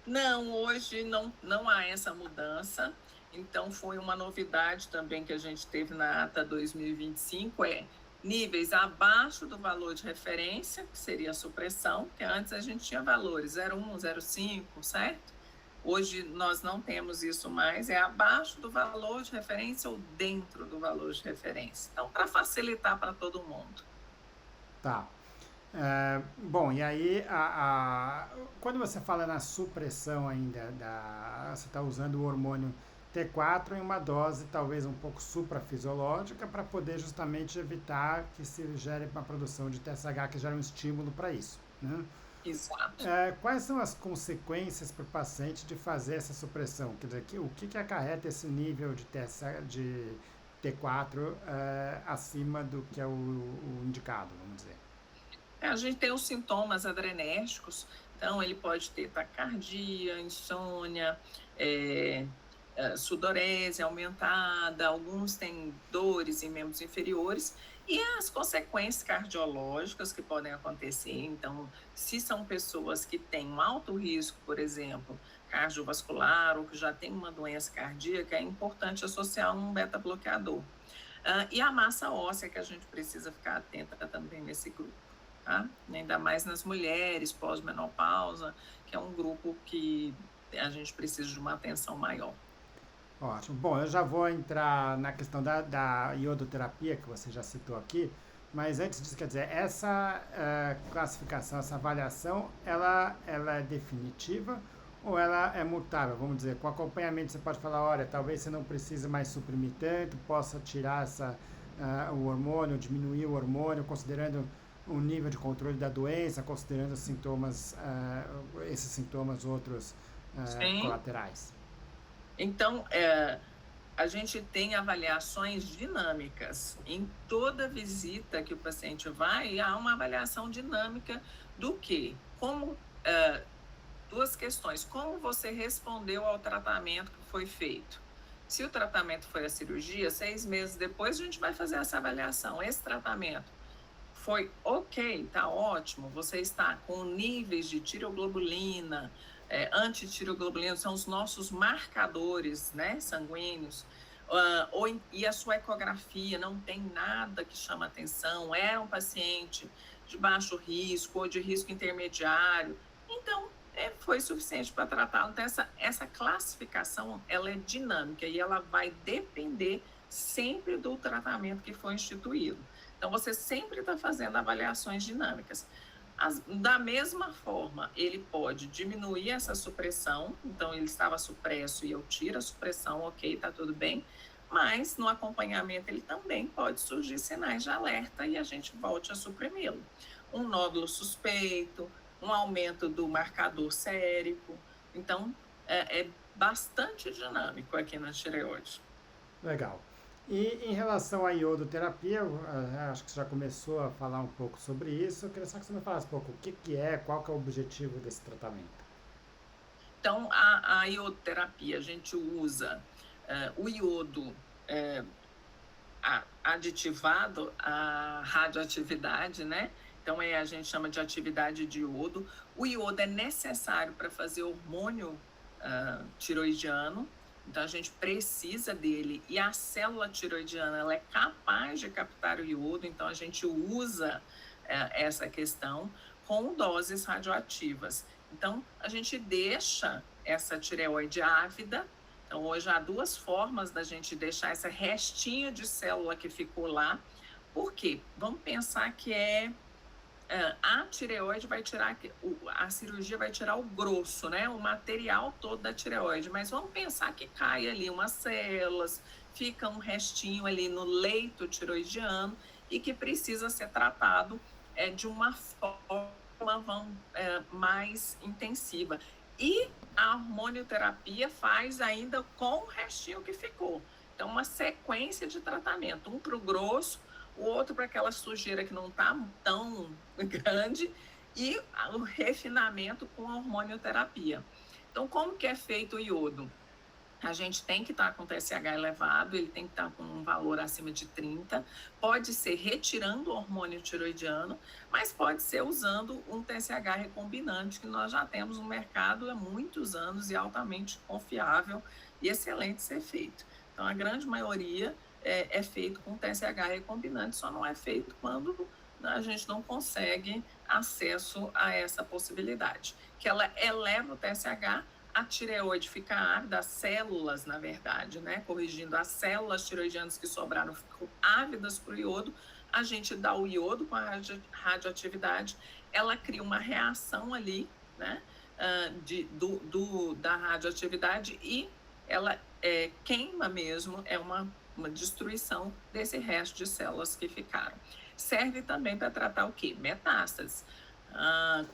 Speaker 2: Não, hoje não há essa mudança. Então, foi uma novidade também que a gente teve na ata 2025, níveis abaixo do valor de referência, que seria a supressão, que antes a gente tinha valores 0,1, 0,5, certo? Hoje nós não temos isso mais, é abaixo do valor de referência ou dentro do valor de referência. Então, para facilitar para todo mundo.
Speaker 1: Tá. Bom, e aí, quando você fala na supressão ainda, você está usando o hormônio T4 em uma dose talvez um pouco suprafisiológica para poder justamente evitar que se gere uma produção de TSH que gera um estímulo para isso, né?
Speaker 2: Exato.
Speaker 1: Quais são as consequências para o paciente de fazer essa supressão? Quer dizer, o que acarreta esse nível de T4 acima do que é o indicado, vamos dizer?
Speaker 2: A gente tem os sintomas adrenérgicos, Então, ele pode ter taquicardia, insônia, é, sudorese aumentada, alguns têm dores em membros inferiores, e as consequências cardiológicas que podem acontecer. Então, se são pessoas que têm um alto risco, por exemplo, cardiovascular, ou que já tem uma doença cardíaca, é importante associar um beta-bloqueador. E a massa óssea, que a gente precisa ficar atenta também nesse grupo, tá? Ainda mais nas mulheres pós-menopausa, que é um grupo que a gente precisa de uma atenção maior.
Speaker 1: Ótimo. Bom, eu já vou entrar na questão da iodoterapia, que você já citou aqui, mas antes disso, quer dizer, essa classificação, essa avaliação, ela é definitiva ou ela é mutável? Vamos dizer, com acompanhamento você pode falar, olha, talvez você não precise mais suprimir tanto, possa tirar o hormônio, diminuir o hormônio, considerando o nível de controle da doença, considerando os sintomas, esses sintomas outros
Speaker 2: Sim.
Speaker 1: colaterais.
Speaker 2: Então, a gente tem avaliações dinâmicas. Em toda visita que o paciente vai, há uma avaliação dinâmica do quê? Duas questões. Como você respondeu ao tratamento que foi feito? Se o tratamento foi a cirurgia, 6 meses depois a gente vai fazer essa avaliação. Esse tratamento foi ok, tá ótimo, você está com níveis de tireoglobulina, antitireoglobulina, são os nossos marcadores, né, sanguíneos, e a sua ecografia não tem nada que chama atenção, é um paciente de baixo risco ou de risco intermediário, então foi suficiente para tratá-lo. Então, essa classificação, ela é dinâmica e ela vai depender sempre do tratamento que foi instituído. Então, você sempre está fazendo avaliações dinâmicas. Da mesma forma, ele pode diminuir essa supressão, então ele estava supresso e eu tiro a supressão, ok, está tudo bem, mas no acompanhamento ele também pode surgir sinais de alerta e a gente volte a suprimi-lo. Um nódulo suspeito, um aumento do marcador sérico, então é bastante dinâmico aqui na tireoide.
Speaker 1: Legal. E em relação à iodoterapia, acho que você já começou a falar um pouco sobre isso. Eu queria só que você me falasse um pouco o que é, qual que é o objetivo desse tratamento.
Speaker 2: Então, a iodoterapia, a gente usa o iodo aditivado à radioatividade, né? Então, a gente chama de atividade de iodo. O iodo é necessário para fazer hormônio tiroidiano, então a gente precisa dele, e a célula tiroidiana ela é capaz de captar o iodo, então a gente usa essa questão com doses radioativas. Então a gente deixa essa tireoide ávida. Então hoje há duas formas da gente deixar esse restinho de célula que ficou lá. Por quê? Vamos pensar que a tireoide vai tirar, a cirurgia vai tirar o grosso, né? O material todo da tireoide, mas vamos pensar que cai ali umas células, fica um restinho ali no leito tiroidiano e que precisa ser tratado de uma forma mais intensiva. E a hormonioterapia faz ainda com o restinho que ficou. Então, uma sequência de tratamento, um para o grosso, o outro para aquela sujeira que não está tão grande e o refinamento com a hormonioterapia. Então, como que é feito o iodo? A gente tem que estar com TSH elevado, ele tem que estar com um valor acima de 30, pode ser retirando o hormônio tiroidiano, mas pode ser usando um TSH recombinante, que nós já temos no mercado há muitos anos e altamente confiável e excelente ser feito. Então, a grande maioria é feito com TSH recombinante, só não é feito quando a gente não consegue acesso a essa possibilidade, que ela eleva o TSH, a tireoide fica ávida, as células, na verdade, né, corrigindo, as células tiroidianas que sobraram ficam ávidas para o iodo, a gente dá o iodo com a radioatividade, ela cria uma reação ali, né, da radioatividade e ela queima mesmo, é uma destruição desse resto de células que ficaram. Serve também para tratar o quê? Metástases.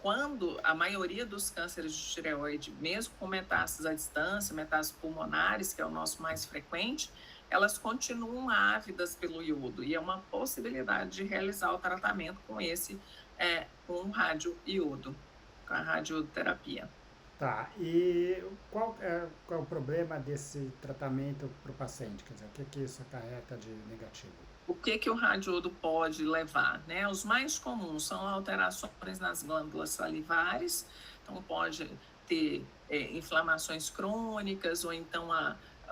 Speaker 2: Quando a maioria dos cânceres de tireoide, mesmo com metástases à distância, metástases pulmonares, que é o nosso mais frequente, elas continuam ávidas pelo iodo e é uma possibilidade de realizar o tratamento com com o radioiodo. com a radioterapia.
Speaker 1: Tá, e qual é o problema desse tratamento para o paciente? Quer dizer, o que que isso acarreta de negativo?
Speaker 2: O que que o radiodo pode levar, né? Os mais comuns são alterações nas glândulas salivares, então pode ter inflamações crônicas, ou então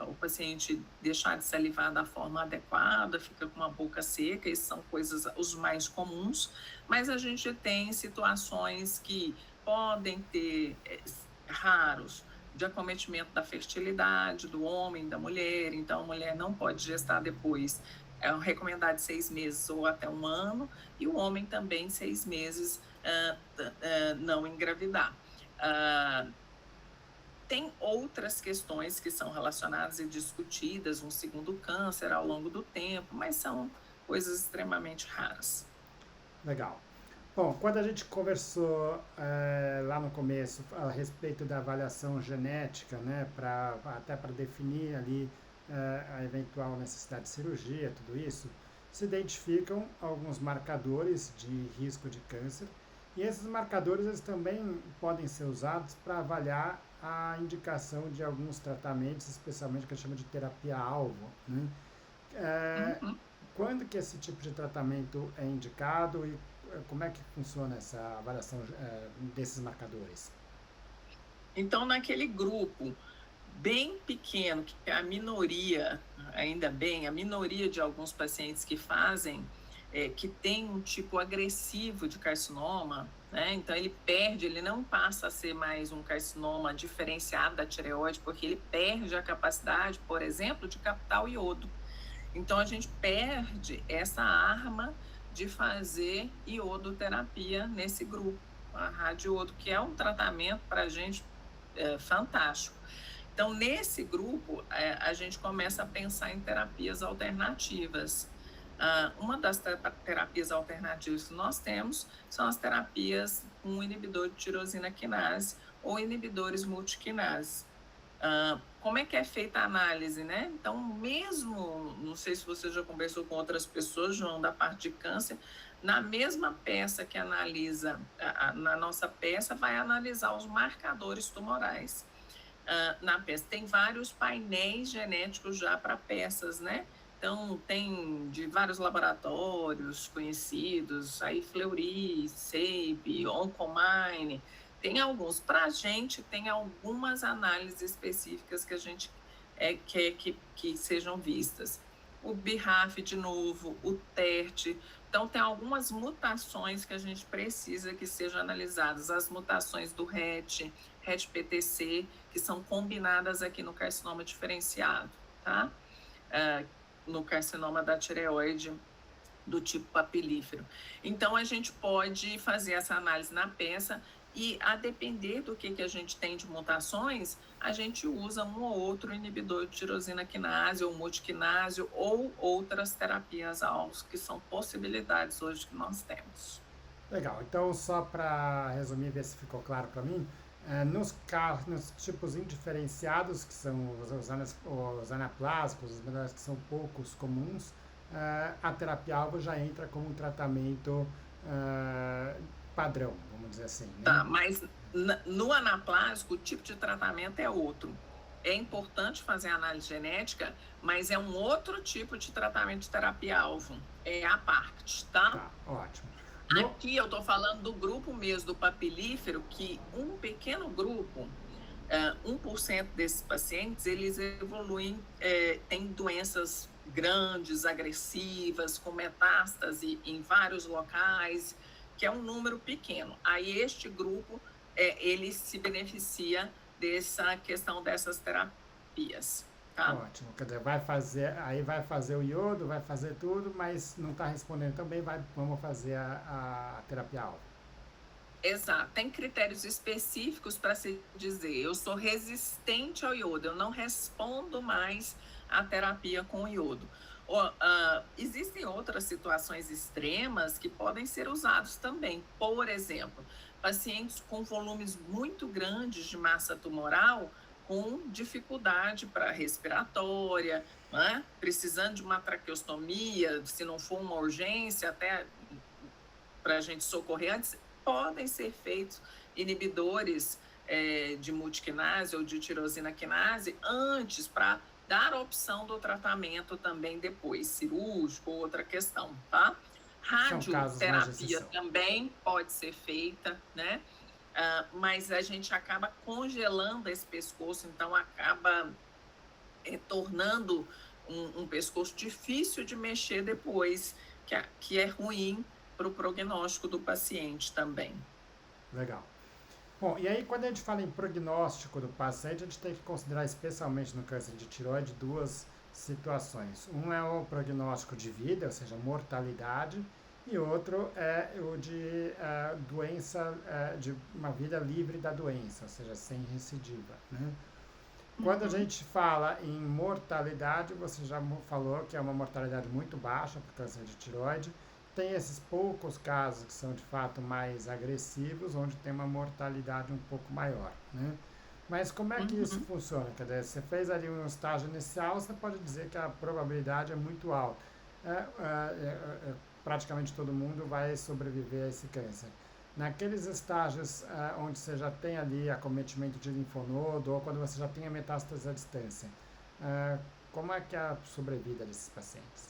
Speaker 2: o paciente deixar de salivar da forma adequada, fica com uma boca seca, essas são coisas os mais comuns, mas a gente tem situações que podem ter raros de acometimento da fertilidade do homem, da mulher, então a mulher não pode gestar depois, é recomendado 6 meses ou até um ano, e o homem também 6 meses não engravidar. Ah, Tem outras questões que são relacionadas e discutidas, um segundo câncer ao longo do tempo, mas são coisas extremamente raras.
Speaker 1: Legal. Bom, quando a gente conversou lá no começo a respeito da avaliação genética, né, até para definir ali a eventual necessidade de cirurgia, tudo isso, se identificam alguns marcadores de risco de câncer e esses marcadores eles também podem ser usados para avaliar a indicação de alguns tratamentos, especialmente o que a gente chama de terapia-alvo, né? É,
Speaker 2: Uhum.
Speaker 1: quando que esse tipo de tratamento é indicado e como é que funciona essa avaliação desses marcadores?
Speaker 2: Então, naquele grupo bem pequeno, que é a minoria, ainda bem, a minoria de alguns pacientes que fazem, que tem um tipo agressivo de carcinoma, né? Então ele perde, ele não passa a ser mais um carcinoma diferenciado da tireoide, porque ele perde a capacidade, por exemplo, de captar o iodo. Então a gente perde essa arma de fazer iodoterapia nesse grupo, a radiodo, que é um tratamento para a gente fantástico. Então, nesse grupo, a gente começa a pensar em terapias alternativas. Uma das terapias alternativas que nós temos são as terapias com inibidor de tirosina quinase ou inibidores multiquinase. Como é que é feita a análise, né? Então, mesmo, não sei se você já conversou com outras pessoas, João, da parte de câncer, na mesma peça que analisa, na nossa peça, vai analisar os marcadores tumorais. Na peça. Tem vários painéis genéticos já para peças, né? Então, tem de vários laboratórios conhecidos, aí Fleury, SAPE, Oncomine, tem alguns. Para a gente, tem algumas análises específicas que a gente quer que sejam vistas. O BRAF, de novo, o TERT. Então, tem algumas mutações que a gente precisa que sejam analisadas. As mutações do RET, RET-PTC, que são combinadas aqui no carcinoma diferenciado, tá? No carcinoma da tireoide do tipo papilífero. Então, a gente pode fazer essa análise na peça e, a depender do que a gente tem de mutações, a gente usa um ou outro inibidor de tirosina quinase ou multiquinase ou outras terapias ALS, que são possibilidades hoje que nós temos.
Speaker 1: Legal, então só para resumir, ver se ficou claro para mim, nos tipos indiferenciados, que são os anaplásicos, os menores que são poucos comuns, a terapia-alvo já entra como um tratamento padrão, vamos dizer assim, né?
Speaker 2: Tá, mas no anaplásico, o tipo de tratamento é outro. É importante fazer análise genética, mas é um outro tipo de tratamento de terapia-alvo. É a parte, tá?
Speaker 1: Tá, ótimo. No,
Speaker 2: Aqui eu estou falando do grupo mesmo do papilífero, que um pequeno grupo, 1% desses pacientes, eles evoluem, têm doenças grandes, agressivas, com metástase em vários locais, que é um número pequeno. Aí este grupo, ele se beneficia dessa questão dessas terapias, tá?
Speaker 1: ótimo, quer dizer, aí vai fazer o iodo, vai fazer tudo, mas não está respondendo também, vamos fazer a terapia-alvo.
Speaker 2: Exato, tem critérios específicos para se dizer, eu sou resistente ao iodo, eu não respondo mais à terapia com iodo. Existem outras situações extremas que podem ser usados também. Por exemplo, pacientes com volumes muito grandes de massa tumoral, com dificuldade para respiratória, né? Precisando de uma traqueostomia, se não for uma urgência, até para a gente socorrer antes, podem ser feitos inibidores de multiquinase ou de tirosina quinase antes, para dar a opção do tratamento também depois, cirúrgico ou outra questão, tá?
Speaker 1: São casos mais de
Speaker 2: Radioterapia
Speaker 1: exceção.
Speaker 2: também pode ser feita, né? Mas a gente acaba congelando esse pescoço, então acaba tornando um pescoço difícil de mexer depois, que é ruim para o prognóstico do paciente também.
Speaker 1: Legal. Bom, e aí quando a gente fala em prognóstico do paciente, a gente tem que considerar especialmente no câncer de tireoide duas situações. Um é o prognóstico de vida, ou seja, mortalidade, e outro é o de doença, de uma vida livre da doença, ou seja, sem recidiva, né? Quando a gente fala em mortalidade, você já falou que é uma mortalidade muito baixa para o câncer de tireoide. Tem esses poucos casos que são de fato mais agressivos, onde tem uma mortalidade um pouco maior, né? Mas como é que isso funciona? Quer dizer, você fez ali um estágio inicial, você pode dizer que a probabilidade é muito alta. Praticamente todo mundo vai sobreviver a esse câncer. Naqueles estágios onde você já tem ali acometimento de linfonodo ou quando você já tem a metástase à distância, como é que é a sobrevida desses pacientes?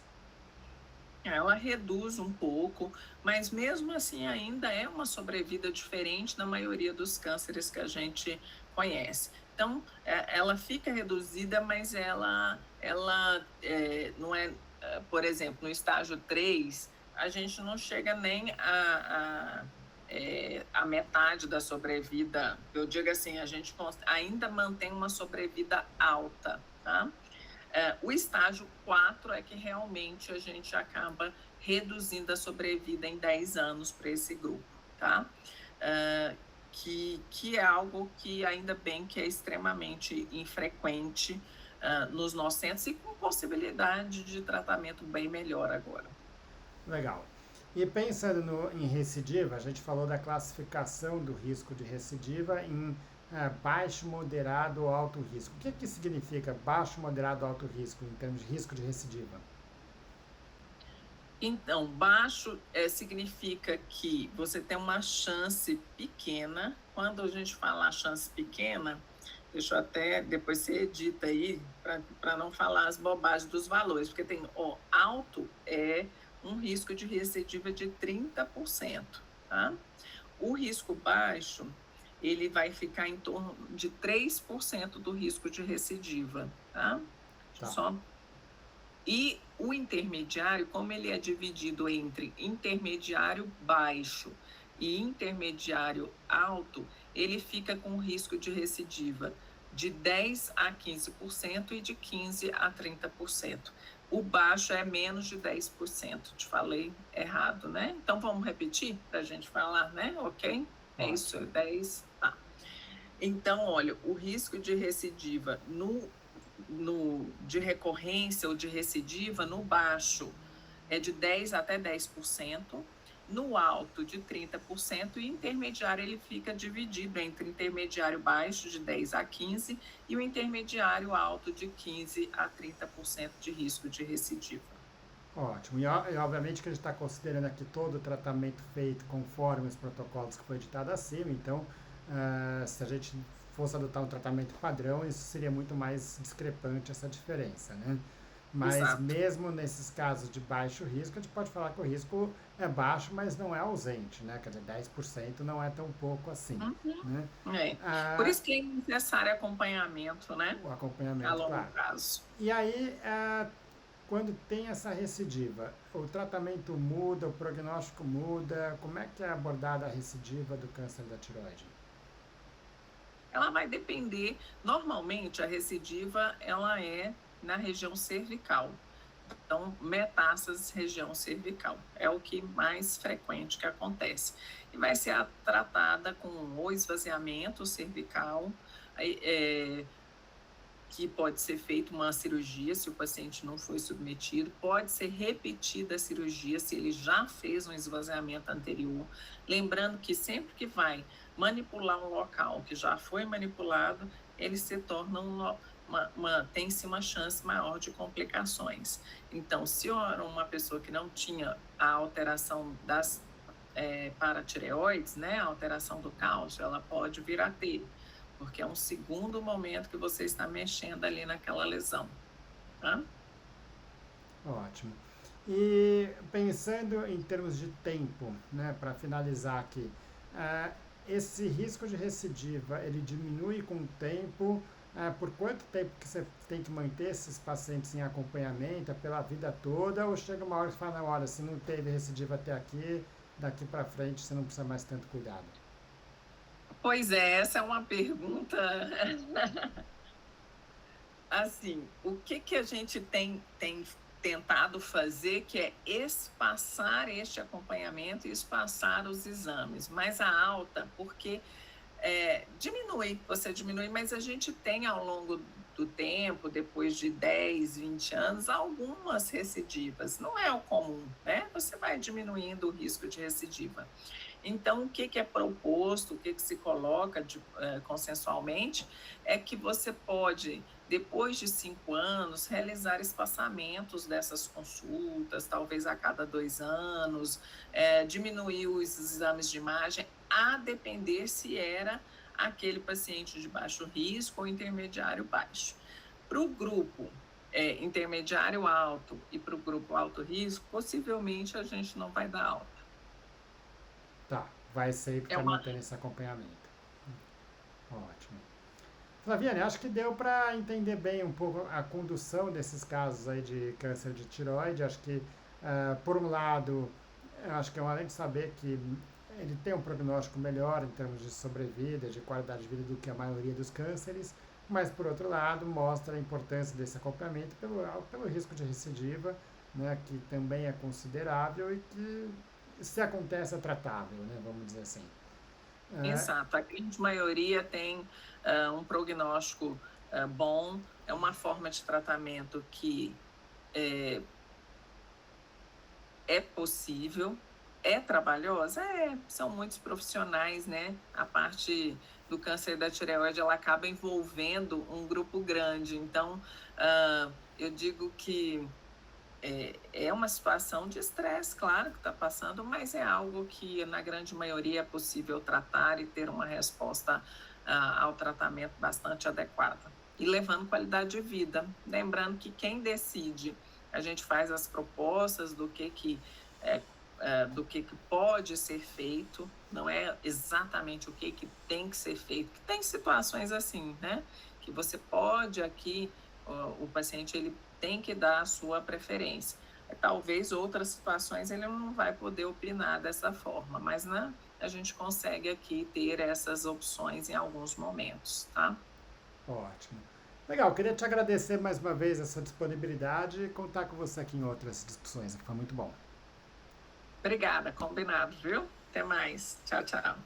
Speaker 2: Ela reduz um pouco, mas mesmo assim ainda é uma sobrevida diferente na maioria dos cânceres que a gente conhece. Então, ela fica reduzida, mas ela não é, por exemplo, no estágio 3, a gente não chega nem a metade da sobrevida. Eu digo assim, a gente ainda mantém uma sobrevida alta, tá? O estágio 4 é que realmente a gente acaba reduzindo a sobrevida em 10 anos para esse grupo, tá? Que é algo que ainda bem que é extremamente infrequente nos nossos centros e com possibilidade de tratamento bem melhor agora.
Speaker 1: Legal. E pensando em recidiva, a gente falou da classificação do risco de recidiva em baixo, moderado ou alto risco. O que significa baixo, moderado ou alto risco em termos de risco de recidiva?
Speaker 2: Então, baixo significa que você tem uma chance pequena. Quando a gente fala chance pequena, deixa eu até, depois você edita aí, para não falar as bobagens dos valores, porque tem, alto é um risco de recidiva de 30%, tá? O risco baixo, ele vai ficar em torno de 3% do risco de recidiva, tá?
Speaker 1: Tá.
Speaker 2: E o intermediário, como ele é dividido entre intermediário baixo e intermediário alto, ele fica com risco de recidiva de 10 a 15% e de 15 a 30%. O baixo é menos de 10%. Te falei errado, né? Então, vamos repetir para a gente falar, né? Ok? É isso, 10. Tá. Então, olha, o risco de recidiva de recorrência ou de recidiva no baixo é de 10 até 10%, no alto de 30% e intermediário ele fica dividido entre intermediário baixo de 10 a 15 e o intermediário alto de 15 a 30% de risco de recidiva.
Speaker 1: Ótimo. E obviamente que a gente está considerando aqui todo o tratamento feito conforme os protocolos que foi editado acima, então se a gente fosse adotar um tratamento padrão, isso seria muito mais discrepante essa diferença, né? Mas
Speaker 2: Exato.
Speaker 1: Mesmo nesses casos de baixo risco, a gente pode falar que o risco é baixo, mas não é ausente, né? Quer dizer, 10% não é tão pouco assim, né?
Speaker 2: Por isso que é necessário acompanhamento, né?
Speaker 1: O acompanhamento,
Speaker 2: a longo
Speaker 1: claro.
Speaker 2: prazo.
Speaker 1: E aí, quando tem essa recidiva, o tratamento muda, o prognóstico muda, como é que é abordada a recidiva do câncer da tireoide?
Speaker 2: Ela vai depender, normalmente a recidiva ela é na região cervical. Então, metástases região cervical é o que mais frequente que acontece. E vai ser tratada com o esvaziamento cervical, que pode ser feita uma cirurgia se o paciente não foi submetido, pode ser repetida a cirurgia se ele já fez um esvaziamento anterior. Lembrando que sempre que vai manipular um local que já foi manipulado, ele se torna tem-se uma chance maior de complicações. Então, se era uma pessoa que não tinha a alteração paratireoides, né, a alteração do cálcio, ela pode vir a ter, porque é um segundo momento que você está mexendo ali naquela lesão, tá?
Speaker 1: Ótimo. E pensando em termos de tempo, né, para finalizar aqui, ah, esse risco de recidiva, ele diminui com o tempo? Por quanto tempo que você tem que manter esses pacientes em acompanhamento? É pela vida toda? Ou chega uma hora que você fala, não, olha, se não teve recidiva até aqui, daqui para frente você não precisa mais tanto cuidado?
Speaker 2: Pois é, essa é uma pergunta assim, o que que a gente tem tentado fazer, que é espaçar este acompanhamento e espaçar os exames, mas a alta, porque diminui, você diminui, mas a gente tem ao longo do tempo, depois de 10, 20 anos, algumas recidivas. Não é o comum, né? Você vai diminuindo o risco de recidiva. Então, o que que é proposto, o que que se coloca consensualmente, é que você pode, depois de 5 anos, realizar espaçamentos dessas consultas, talvez a cada 2 anos, diminuir os exames de imagem, a depender se era aquele paciente de baixo risco ou intermediário baixo. Para o grupo intermediário alto e para o grupo alto risco, possivelmente a gente não vai dar alta.
Speaker 1: Tá, vai sempre
Speaker 2: É
Speaker 1: estar
Speaker 2: uma
Speaker 1: mantendo esse acompanhamento. Ótimo. Flaviane, acho que deu para entender bem um pouco a condução desses casos aí de câncer de tireoide. Acho que, por um lado, acho que é uma além de saber que ele tem um prognóstico melhor em termos de sobrevida, de qualidade de vida do que a maioria dos cânceres, mas, por outro lado, mostra a importância desse acompanhamento pelo risco de recidiva, né, que também é considerável e que, se acontece, é tratável, né, vamos dizer assim. Ah,
Speaker 2: Exato, a grande maioria tem um prognóstico bom, é uma forma de tratamento que é possível, é trabalhosa? São muitos profissionais, né? A parte do câncer da tireoide, ela acaba envolvendo um grupo grande, então eu digo que é uma situação de estresse, claro que está passando, mas é algo que na grande maioria é possível tratar e ter uma resposta ao tratamento bastante adequada. E levando qualidade de vida. Lembrando que quem decide, a gente faz as propostas do que pode ser feito, não é exatamente o que tem que ser feito, que tem situações assim, né? Que você pode aqui, o paciente ele tem que dar a sua preferência. Talvez outras situações ele não vai poder opinar dessa forma, mas né, a gente consegue aqui ter essas opções em alguns momentos, tá?
Speaker 1: ótimo. Legal, queria te agradecer mais uma vez essa disponibilidade e contar com você aqui em outras discussões, que foi muito bom.
Speaker 2: Obrigada, combinado, viu? Até mais. Tchau, tchau.